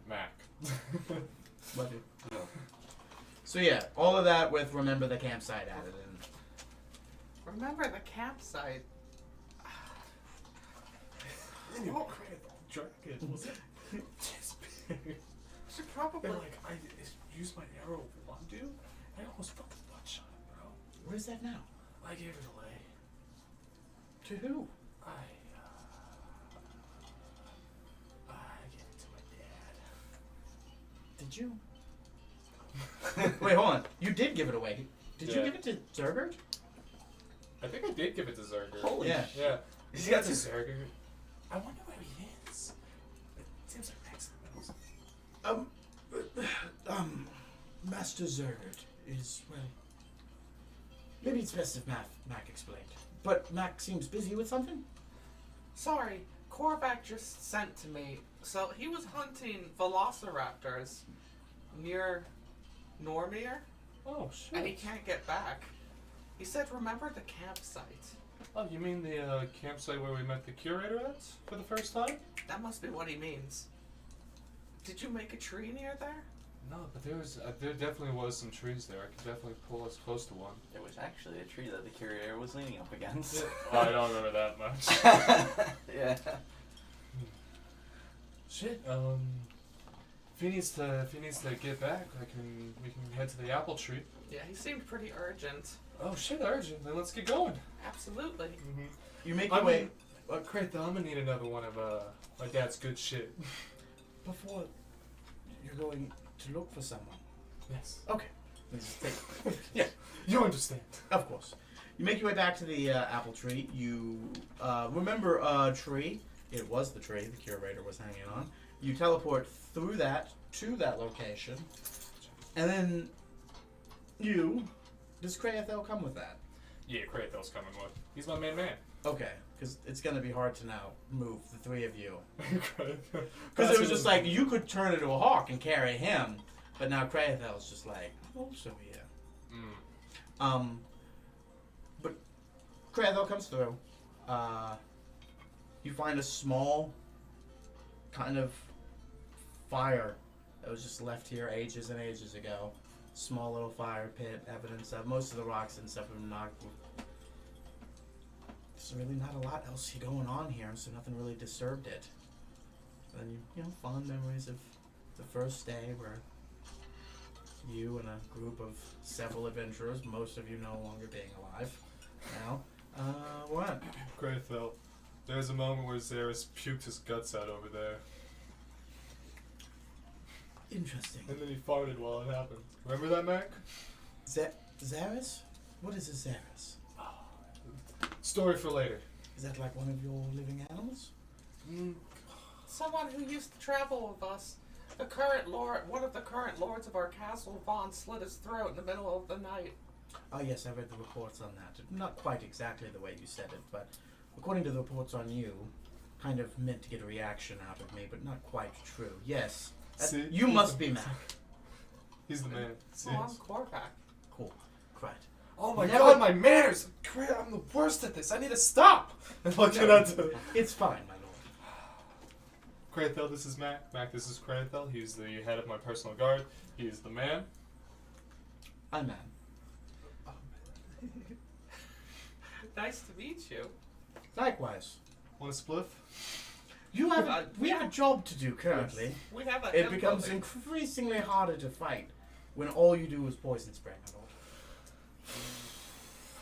Mac. What, dude? No. So yeah, all of that with remember the campsite added in. Remember the campsite? Oh, dragon was this big. Should probably. And like, I used my arrow one dude, I almost fucking one-shot him, bro. Where's that now? I gave it away. To who? I gave it to my dad. Did you? Wait, hold on. You did give it away. Did you Yeah. give it to Zergert? I think I did give it to Zerger. Holy Yeah. shit. Yeah. He's He got got to this. Zerger. I wonder where he is. It seems like Max knows. Master Zergert is, well, maybe it's best if Mac explained. But Mac seems busy with something? Sorry, Korvac just sent to me. So he was hunting velociraptors near Normir, Oh, shit. and he can't get back. He said, remember the campsite. Oh, you mean the campsite where we met the curator at for the first time? That must be what he means. Did you make a tree near there? No, but there definitely was some trees there. I could definitely pull us close to one. There was actually a tree that the curator was leaning up against. Oh, I don't remember that much. Yeah. Shit. If he needs to get back, we can head to the apple tree. Yeah, he seemed pretty urgent. Oh shit, urgent. Then let's get going. Absolutely. Mm-hmm. You make I your way mean, Kraitha, I'm gonna need another one of my dad's good shit. before you're going to look for someone. Yes. Okay. Let's take- Yeah, you understand. Of course. You make your way back to the apple tree. You remember a tree. It was the tree the curator was hanging on. You teleport through that to that location. And then does Kraithel come with that? Yeah, Kraithel's coming with. He's my main man. Okay, because it's going to be hard to now move the three of you. Because Because it was just like, you could turn into a hawk and carry him, but now Kraithel's just like, also here. But Kraithel comes through. You find a small kind of fire that was just left here ages and ages ago. Small little fire pit, evidence of most of the rocks and stuff have been knocked. There's really not a lot else going on here, so nothing really disturbed it. And you know, fond memories of the first day where you and a group of several adventurers, most of you no longer being alive now, what? Kraithel, there's a moment where Zaris puked his guts out over there. Interesting. And then he farted while it happened. Remember that, Mac? Zaris? What is a Zaris? Story for later. Is that like one of your living animals? Someone who used to travel with us. The current lord, one of the current lords of our castle, Vaughn, slit his throat in the middle of the night. Oh yes, I read the reports on that. Not quite exactly the way you said it, but according to the reports on you, kind of meant to get a reaction out of me, but not quite true. Yes. See? You must be Mac. He's the man. See? Oh, I'm Korvac. Cool. Right. Oh my Never- god, my manners! I'm the worst at this. I need to stop. And look at that. It's fine, my lord. Kraithel, this is Mac. Mac, this is Kraithel. He's the head of my personal guard. He's the man. I'm Man. Nice to meet you. Likewise. Want a spliff? You have we have a job to do currently. We have a It hemp becomes building. increasingly harder to fight when all you do is poison spray, my lord.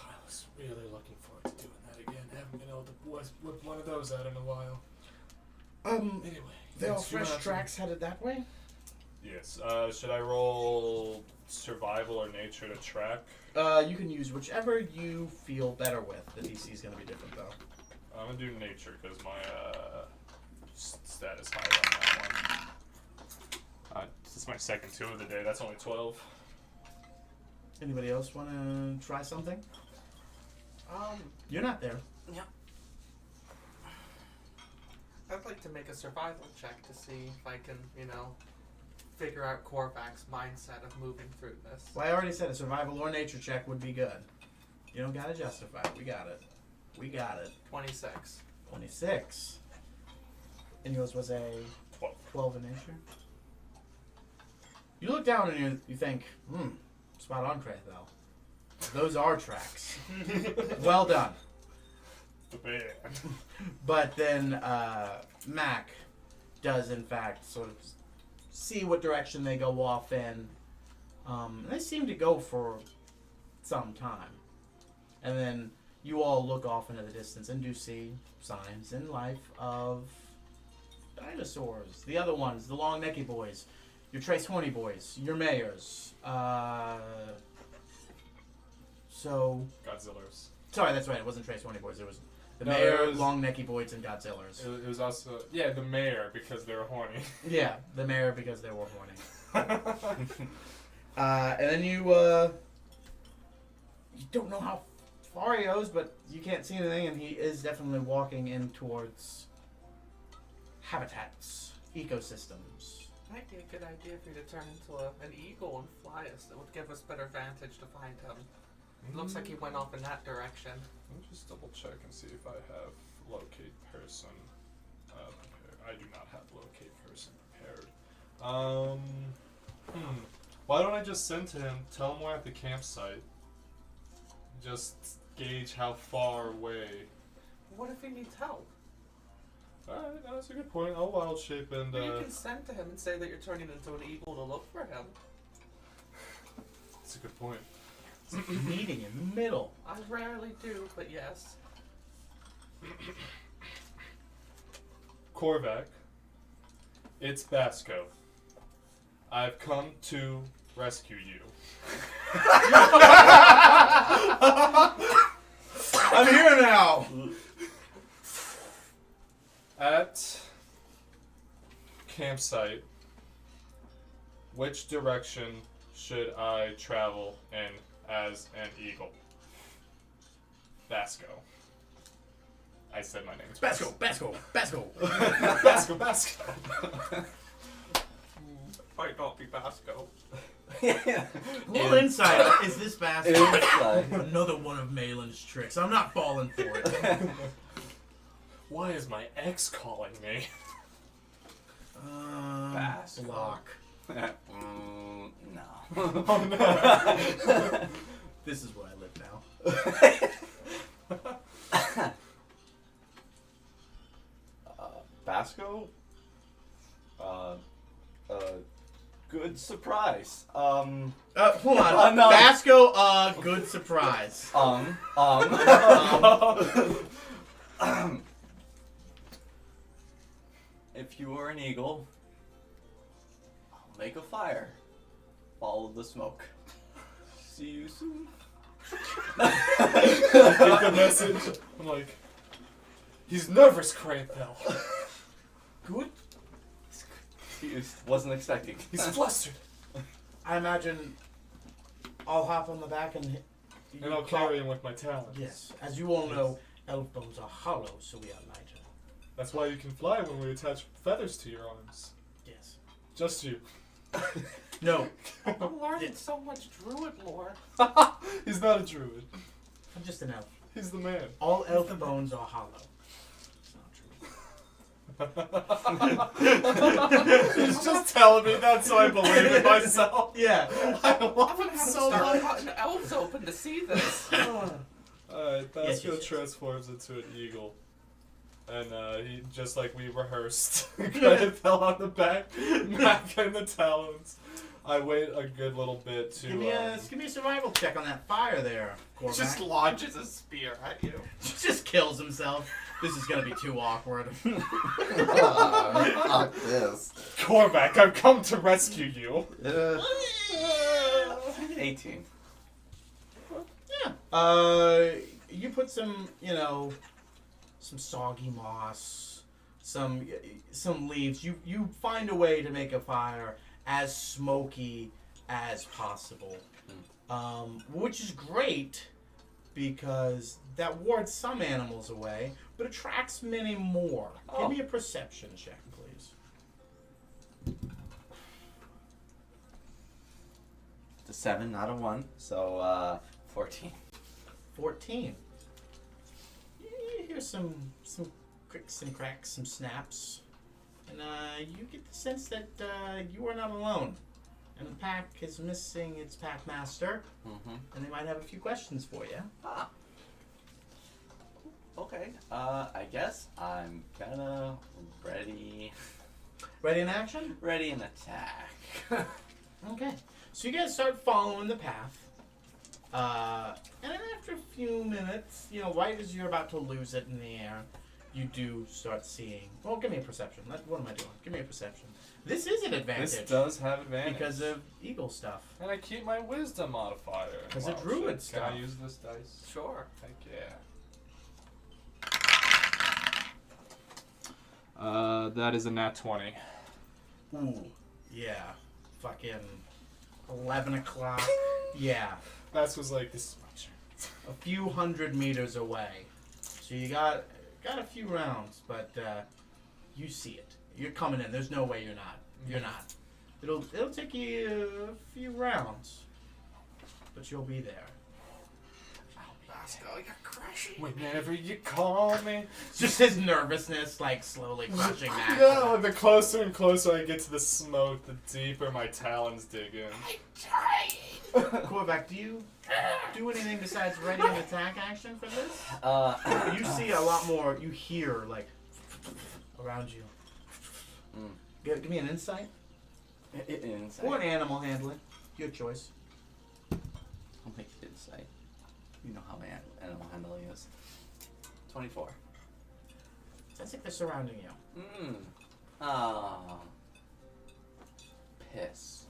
I was really looking forward to doing that again. Haven't been able to whip one of those out in a while. Anyway. There are thanks for fresh asking. tracks headed that way. Yes. Should I roll survival or nature to track? You can use whichever you feel better with. The DC is going to be different though. I'm gonna do nature because my status high on that one. This is my second 2 of the day. That's only 12. Anybody else want to try something? You're not there. Yep. I'd like to make a survival check to see if I can, figure out Korvac's mindset of moving through this. Well, I already said a survival or nature check would be good. You don't gotta justify it. We got it. We got it. 26. 26. And yours was a 12 in nature. You look down and you think, spot on, Krathel. Those are tracks. Well done. The man. But then Mac does, in fact, sort of see what direction they go off in. They seem to go for some time. And then you all look off into the distance and do see signs in life of dinosaurs. The other ones, the long necky boys, your Trace Horny boys, your mayors. Godzillers. Sorry, that's right. It wasn't Trace Horny boys. It was the No, mayor, it was- long necky boys, and Godzillers. It was also the mayor because they were horny. Yeah, the mayor because they were horny. And then you don't know how far he goes, but you can't see anything, and he is definitely walking in towards habitats, ecosystems. Might be a good idea for you to turn into an eagle and fly us. That would give us better vantage to find him. It looks like he went off in that direction. Let me just double check and see if I have locate person prepared. I do not have locate person prepared. Why don't I just send to him, tell him we're at the campsite, just gauge how far away. What if he needs help? Alright, that's a good point. I'll wild shape and You can send to him and say that you're turning into an eagle to look for him. that's a good point. Meeting in the middle. I rarely do, but yes. Korvac, it's Basco. I've come to rescue you. I'm here now. At campsite, which direction should I travel in as an eagle? Basco. I said my name. Basco, Basco, Basco. Basco, Basco. Might not be Basco. Yeah. A little insight. Is this Basco? Inside. Another one of Malin's tricks. I'm not falling for it. Why is my ex calling me? Basco. Block. No. Oh no. This is where I live now. Basco? Good surprise. Hold on. No. Basco, good surprise. If you are an eagle, I'll make a fire. Follow the smoke. See you soon. I get the message. I'm like, he's nervous, Krathel. Good? He wasn't expecting. He's flustered. I imagine I'll hop on the back and And I'll carry him with my talons. Yes. As you all know, elf bones are hollow, so we are lighter. That's why you can fly when we attach feathers to your arms. Yes. Just you. No, I'm learning so much druid lore. He's not a druid. I'm just an elf. He's the man. All elf bones are hollow. It's not true. He's just telling me that so I believe it myself. Yeah. I I'm love gonna it have to so start much. cutting elves open to see this. Alright, Yes, Basco yes. transforms into an eagle. And he, just like we rehearsed, kind of fell on the back, Mac and the talons. I wait a good little bit to. Give me a survival check on that fire there, Korvac. Just launches a spear at you. Just kills himself. This is gonna be too awkward. Fuck this. Korvac, I've come to rescue you. 18. Yeah. You put some, some soggy moss some leaves. You find a way to make a fire as smoky as possible, which is great because that wards some animals away, but attracts many more. Oh. Give me a perception check, please. It's a 7, not a 1. So 14. 14. You hear some cricks and cracks, some snaps, and you get the sense that you are not alone. And the pack is missing its pack master, and they might have a few questions for you. Ah. Okay. I guess I'm gonna ready Ready in action? an attack. Okay. So you guys start following the path. And then after a few minutes, right as you're about to lose it in the air, you do start seeing. Well, give me a perception. What am I doing? Give me a perception. This is an advantage. This does have advantage. Because of eagle stuff. And I keep my wisdom modifier. Because of Wow, druid shit. stuff. Can I use this dice? Sure. Heck yeah. That is a nat 20. Ooh. Yeah. Fucking 11 o'clock. Yeah. That was like, this is my chance. A few hundred meters away. So you got a few rounds, but you see it. You're coming in. There's no way you're not. You're not. It'll take you a few rounds, but you'll be there. Basco, you're crushing. Whenever you call me. It's just his nervousness, like slowly crushing that. Yeah, the closer and closer I get to the smoke, the deeper my talons dig in. Korvac, do you do anything besides ready an attack action for this? You see a lot more. You hear like around you. Give me an insight Insight. or an animal handling. Your choice. I'll make it insight. You know how my animal handling is. 24. Sounds like they're surrounding you. Ah. Piss.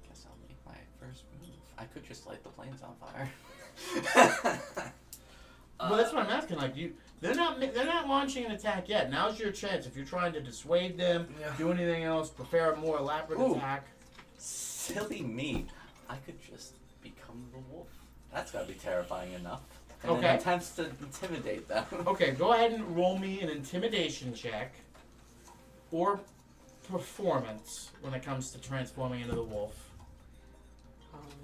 Guess I'll make my first move. I could just light the planes on fire. Well, that's what I'm asking. Like they're not launching an attack yet. Now's your chance. If you're trying to dissuade them, do anything else, prepare a more elaborate Ooh. attack. Silly me. I could just become the wolf. That's gotta be terrifying enough. And Okay. then attempts to intimidate them. Okay, go ahead and roll me an intimidation check or performance when it comes to transforming into the wolf.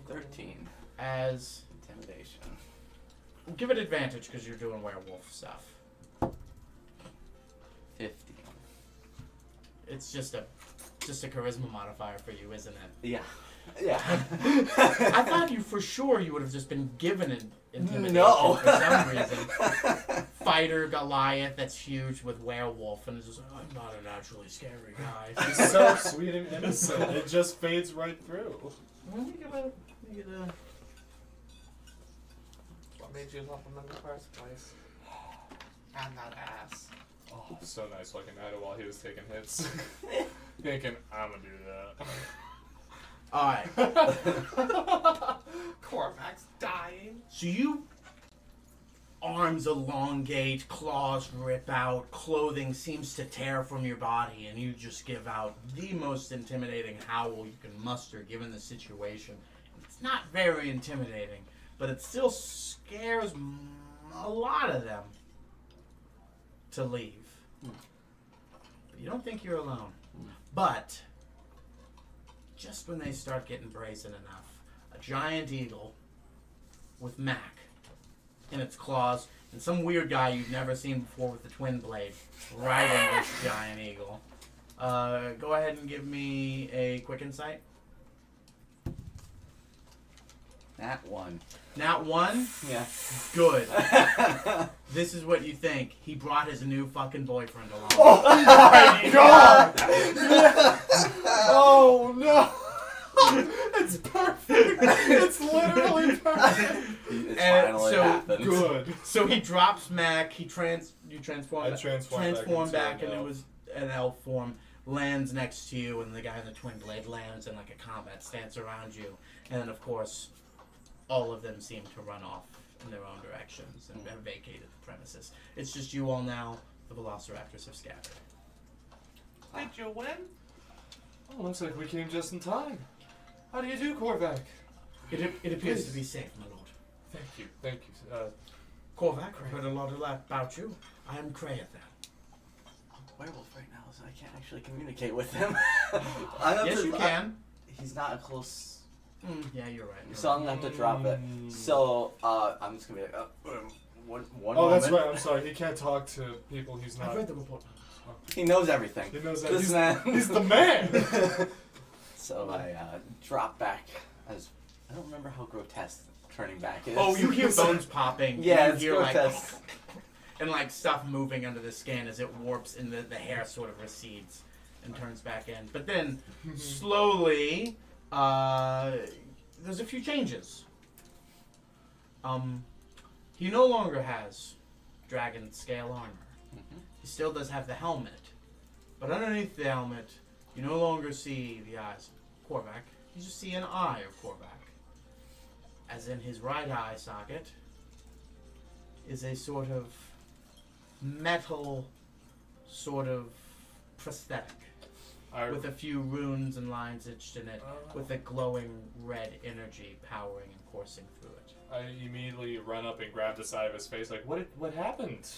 13. As Intimidation. give it advantage because you're doing werewolf stuff. 15. It's just a charisma modifier for you, isn't it? Yeah. Yeah. I thought you for sure you would have just been given an intimidation No. for some reason. Fighter Goliath that's huge with werewolf and it's just I'm not a naturally scary guy. He's so sweet and innocent. It just fades right through. Let me get a What made you love him in the first place? And that ass. Oh, so nice looking at it while he was taking hits. Thinking, I'm gonna do that. Alright. Cormac's dying. So you arms elongate, claws rip out, clothing seems to tear from your body, and you just give out the most intimidating howl you can muster given the situation. It's not very intimidating, but it still scares a lot of them to leave. But you don't think you're alone. But just when they start getting brazen enough, a giant eagle with Mac in its claws and some weird guy you've never seen before with the twin blade riding this giant eagle. Go ahead and give me a quick insight. Nat 1. Nat 1? Yeah. Good. This is what you think. He brought his new fucking boyfriend along. Oh my god! Oh no! It's perfect! It's literally perfect! It's And finally so happened. Good. So he drops Mac. You transform. I transform back back into into an his an elf form. Lands next to you, and the guy in the twin blade lands in like a combat stance around you. And then, of course, all of them seem to run off in their own directions and have vacated the premises. It's just you all now, the Velociraptors, have scattered. Did you win? Oh, looks like we came just in time. How do you do, Korvac? It appears to be safe, my lord. Thank you. Korvac, I've heard a lot about you. I am Kreathan. Werewolf right now, so I can't actually communicate with him. Yes, you can. He's not a close. Yeah, you're right. So I'm gonna have to drop it. So I'm just gonna be like, one Oh, moment. that's right. I'm sorry. He can't talk to people he's not. I've read the report. He knows everything. He knows that. This man. He's the man. So I drop back as I don't remember how grotesque turning back is. Oh, you hear bones popping. Yeah, you it's hear grotesque. and like stuff moving under the skin as it warps and the hair sort of recedes and turns back in. But then slowly, there's a few changes. He no longer has dragon scale armor. Mhm. He still does have the helmet, but underneath the helmet, you no longer see the eyes of Korvac. You just see an eye of Korvac. As in his right eye socket is a sort of metal sort of prosthetic with a few runes and lines etched in it with a glowing red energy powering and coursing through it. I immediately run up and grab the side of his face, like, what happened?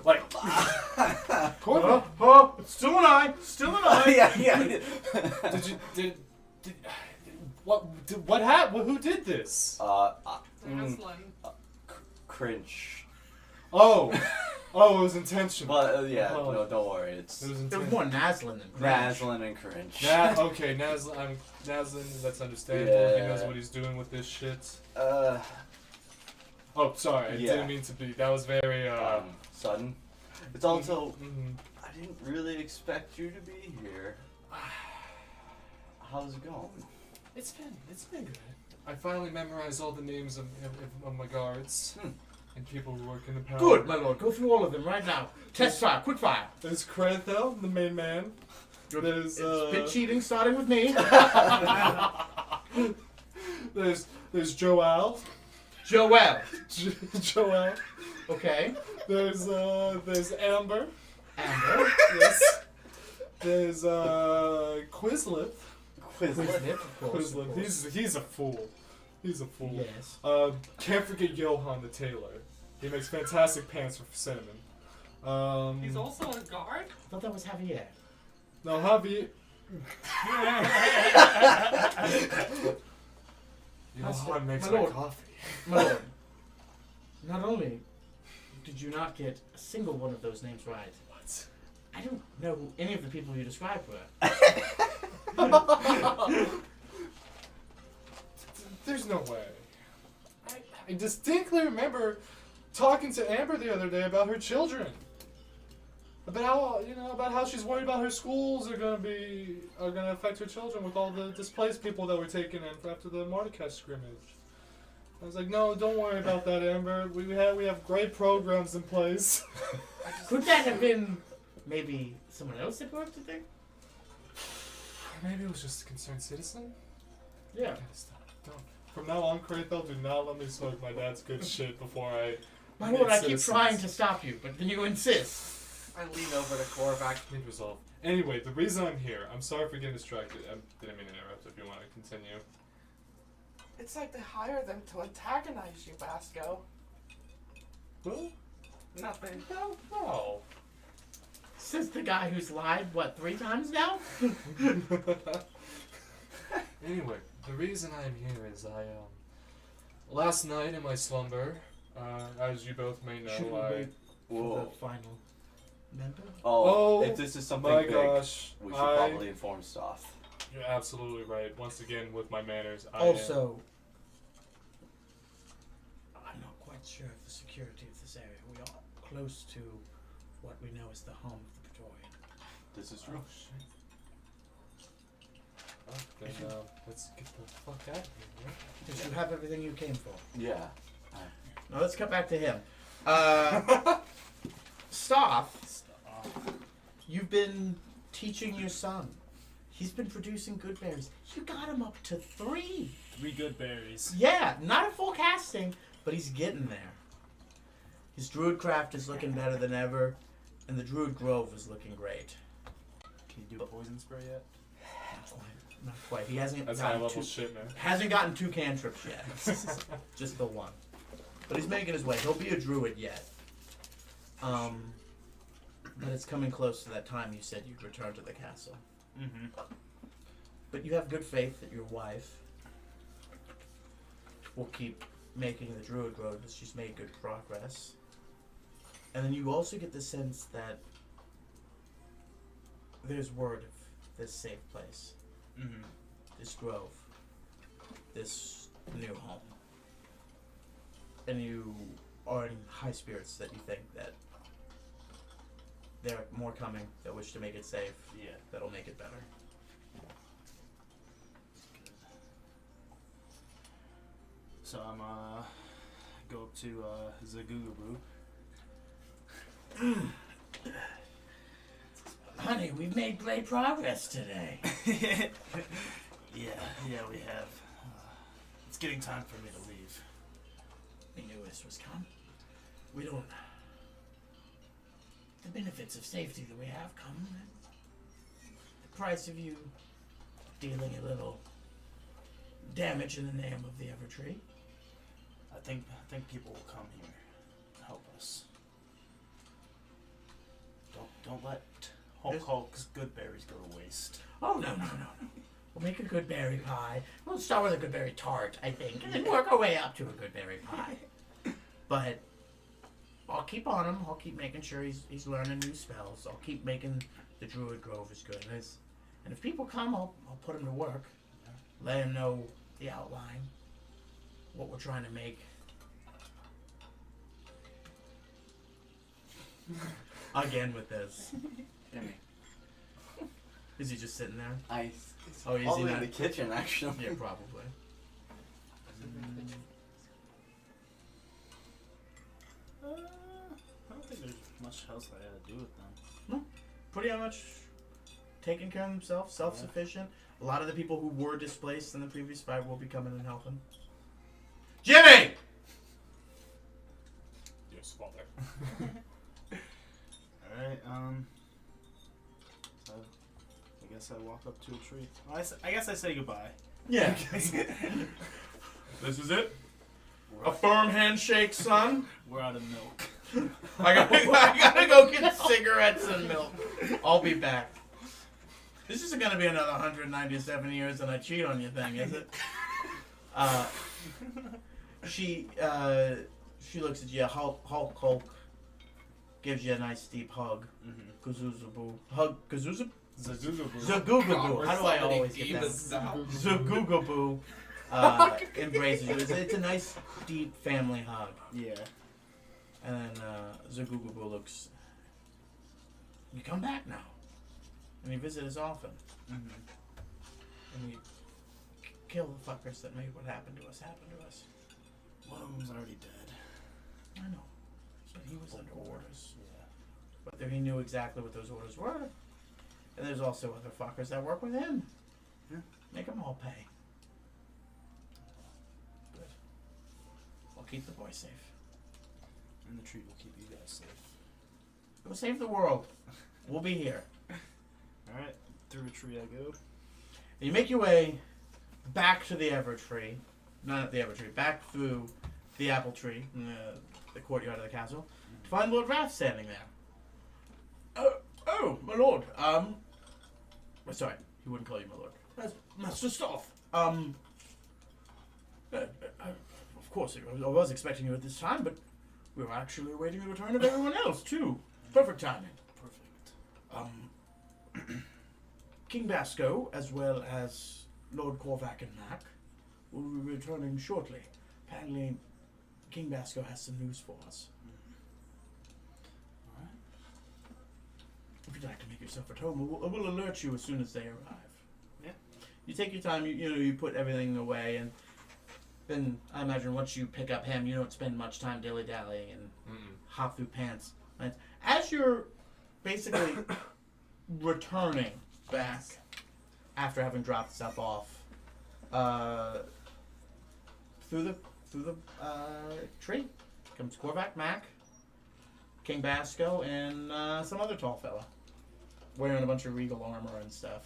Like, Korvac, Oh, it's still an eye! Still an eye! yeah. did what happened? Who did this? Aslan. Cringe. Oh, it was intentional. But yeah, Oh. no, don't worry. It's It was It was intentional. more Naslin than Cringe. Naslin and cringe. Okay, Naslin, that's understandable. He knows Yeah. what he's doing with this shit. Uh, Oh, sorry, I Yeah. didn't mean to be. That was very, sudden. It's also mhm. I didn't really expect you to be here. How's it going? It's been good. I finally memorized all the names of my guards and people who work in the power. Good, my lord. Go through all of them right now. Test fire, quick fire. There's Krathel, the main man. There's It's bit cheating, starting with me. there's Joel. Joel. Joel. Okay. There's Amber. Amber. Yes. There's Quizlet. Quizlet, of course. Quizlet. Of course. He's a fool. He's a fool. Yes. Can't forget Johan the tailor. He makes fantastic pants for cinnamon. He's also a guard? I thought that was Javier. No, Javi. You know That's how it makes my my lord. coffee. My lord, not only did you not get a single one of those names right, What? I don't know who any of the people you described were. There's no way. I distinctly remember talking to Amber the other day about her children. About how she's worried about her schools are gonna affect her children with all the displaced people that were taken in after the Mordecai scrimmage. I was like, no, don't worry about that, Amber. We have great programs in place. Could that have been maybe someone else that worked at there? Maybe it was just a concerned citizen. Yeah. Gotta stop. Don't. From now on, Krathel, do not let me smoke my dad's good shit before I. My lord, I keep citizens. trying to stop you, but then you insist. I lean over to Korvac. Need resolve. Anyway, the reason I'm here, I'm sorry for getting distracted. I didn't mean to interrupt if you want to continue. It's like they hire them to antagonize you, Basco. Well, Nothing. no. Says the guy who's lied, 3 times now? Anyway, the reason I'm here is last night in my slumber, as you both may Should we know, wait for Whoa. the final member? Oh, Oh, if this is something my big, gosh, we should I- probably inform Stoth. You're absolutely right. Once again, with my manners, Also, I'm not quite sure of the security of this area. We are close to what we know as the home of the Praetorian. This is Oh, true. shit. Oh, then, let's get the fuck out of here, right? Did you have everything you came for? Yeah. Now let's cut back to him. Stoth, you've been teaching your son. He's been producing good berries. You got him up to 3. 3 good berries. Yeah, not a full casting, but but he's getting there. His druid craft is looking better than ever, and the druid grove is looking great. Can you do a poison spray yet? Not quite. He hasn't That's high gotten level two, shit, man. hasn't gotten 2 cantrips yet. Just the one. But he's making his way. He'll be a druid yet. But it's coming close to that time you said you'd return to the castle. Mm-hmm. But you have good faith that your wife will keep making the druid grove as she's made good progress. And then you also get the sense that there's word of this safe place, Mm-hmm. this grove, this new home. And you are in high spirits that you think that there are more coming that wish to make it safe, Yeah. that'll make it better. So I'm go up to Zagugaboo. Honey, we've made great progress today. Yeah, we have. It's getting time for me to leave. We knew this was coming. We don't. The benefits of safety that we have come. The price of you dealing a little damage in the name of the Evertree. I think people will come here and help us. Don't let Hulk's good berries go to waste. Oh, no. We'll make a good berry pie. We'll start with a good berry tart, I think, and then work our way up to a good berry pie. But I'll keep on him. I'll keep making sure he's learning new spells. I'll keep making the Druid Grove as good as. And if people come, I'll put them to work. Let them know the outline, what we're trying to make. Again with this. Jimmy. Is he just sitting there? Oh, is all he the way not? in the kitchen, actually. Yeah, probably. I don't think there's much else I gotta do with them. Pretty much taking care of themselves, self-sufficient. A lot of the people who were displaced in the previous fight will be coming and helping. Jimmy! Yes, father. Alright, so I guess I walk up to a tree. Well, I guess I say goodbye. Yeah. This is it? A firm handshake, son. We're out of milk. I gotta go get cigarettes and milk. I'll be back. This isn't gonna be another 197 years and I cheat on you thing, is it? She looks at you. Hulk gives you a nice deep hug. Mm-hmm. Kazuzaboo. Hug Kazuzaboo? Zagugaboo. Zagugaboo. How do I always get that? Zagugaboo embraces you. It's a nice deep family hug. Yeah. And then Zagugaboo looks. You come back now. And you visit us often. Mm-hmm. And you kill the fuckers that made what happened to us happen to us. One of them's already dead. I know. But he was under orders. Yeah. But there he knew exactly what those orders were. And there's also other fuckers that work with him. Yeah. Make them all pay. Good. We'll keep the boy safe. And the tree will keep you guys safe. We'll save the world. We'll be here. Alright, through a tree I go. And you make your way back to the Evertree. Not the Evertree. Back through the apple tree in the courtyard of the castle. To find Lord Wrath standing there. Oh, my lord. Sorry, he wouldn't call you my lord. That's Master Stoff. Of course, I was expecting you at this time, but we were actually awaiting the return of everyone else, too. Perfect timing. Perfect. King Basco, as well as Lord Korvac and Mac, will be returning shortly. Apparently, King Basco has some news for us. Alright. If you'd like to make yourself at home, we'll alert you as soon as they arrive. Yeah. You take your time. You put everything away, and then I imagine once you pick up him, you don't spend much time dilly dallying and hop through pants. Right? As you're basically returning back after having dropped stuff off, through the through the tree comes Korvac Mac, King Basco, and some other tall fella wearing a bunch of regal armor and stuff.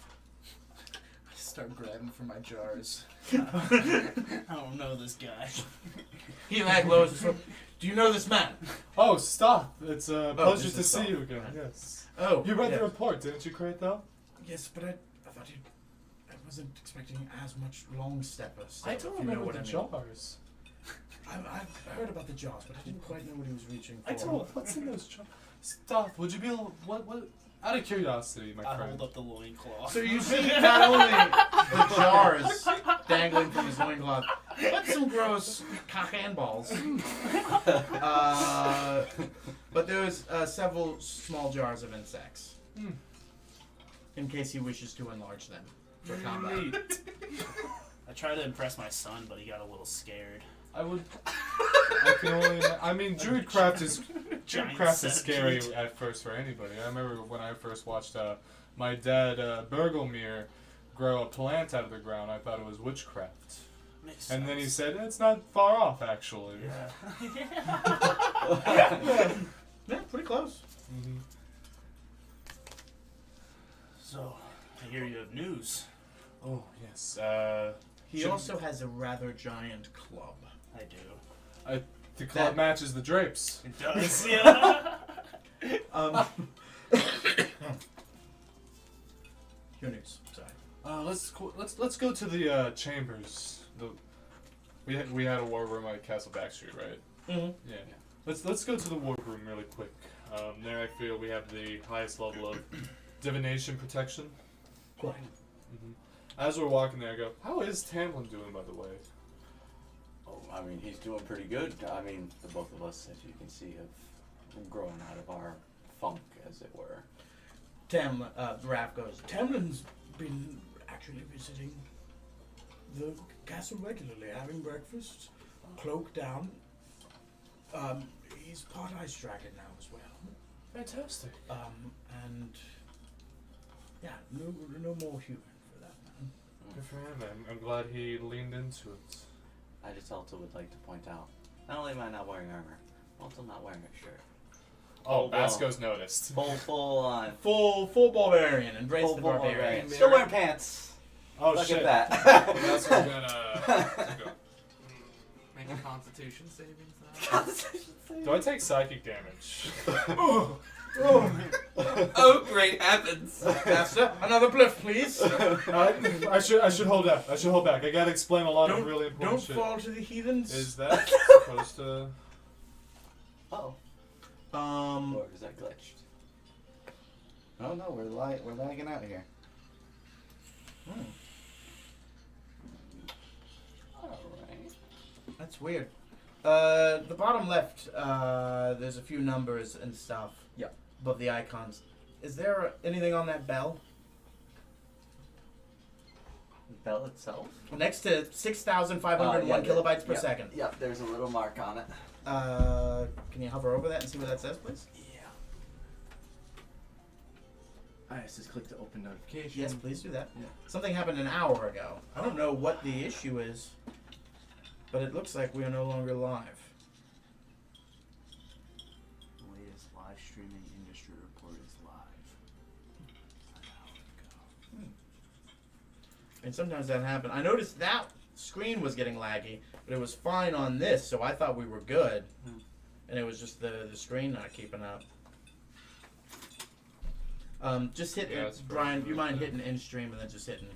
I start grabbing for my jars. I don't know this guy. He lowers his sword. Do you know this man? Oh, stop! It's a pleasure this to is see Stop. you again. Yes. Oh, You read yes. the report, didn't you, Kratos? Yes, but I thought I wasn't expecting as much long stepper stuff. I don't if you know remember what the I mean. jars. I heard about the jaws, but I didn't quite know what he was reaching for. I don't. What's in those jars? Stop! Would you be able? What? Out of curiosity, my I friend. hold up the loincloth. So you see not only the jars dangling from his loincloth, but some gross cock and balls. But there's several small jars of insects. Hmm. In case he wishes to enlarge them for combat. Neat. I tried to impress my son, but he got a little scared. I would. I can only. I mean, Druidcraft is Giant Druidcraft is scary centipede. at first for anybody. I remember when I first watched my dad Bergelmir grow a plant out of the ground. I thought it was witchcraft, Makes and then he sense. said it's not far off actually. Yeah, pretty close. Mm-hmm. So, I hear you have news. Oh yes. He Should- also has a rather giant club. I do. The club That- matches the drapes. It does, yeah. Your news. Sorry. Let's go to the chambers. We had a war room at Castle Backstreet, right? Mm-hmm. Yeah. Let's go to the war room really quick. There I feel we have the highest level of divination protection. Cool. Mm-hmm. As we're walking there, I go, "How is Tamlin doing, by the way?" Oh, I mean, he's doing pretty good. I mean, the both of us, as you can see, have grown out of our funk, as it were. Raph goes, Tamlin's been actually visiting the castle regularly, having breakfast, cloak down. He's part ice dragon now as well. Fantastic. And yeah, no more human for that man. Good for him. I'm glad he leaned into it. I just also would like to point out, not only am I not wearing armor, I'm also not wearing a shirt. Oh, well. Basco's noticed. Full on. Full barbarian, embrace Full the full barbarian. barbarian. Still wearing pants. Oh Look shit. at that. That's what we're gonna go. Make a Constitution savings. Do I take psychic damage? Oh, great heavens! Master, another bliff, please. I should hold back. I should hold back. I gotta explain a lot of really important Don't shit. fall to the heathens. Is that supposed to? Oh. Or is that glitched? Oh no, we're lagging out here. Alright. That's weird. The bottom left, there's a few numbers and stuff. Yep. Above the icons. Is there anything on that bell? The bell itself? Next to 6,501 kilobytes per yep, second. Yep, there's a little mark on it. Can you hover over that and see what that says, please? Yeah. Alright, so just click to open notification. Yes, please do that. Yeah. Something happened an hour ago. I don't know what the issue is, but it looks like we are no longer live. The latest live streaming industry report is live. An hour ago. And sometimes that happens. I noticed that screen was getting laggy, but it was fine on this, so I thought we were good. And it was just the screen not keeping up. Just hit Yeah, it's Brian. probably You mind okay. hitting end stream and then just hitting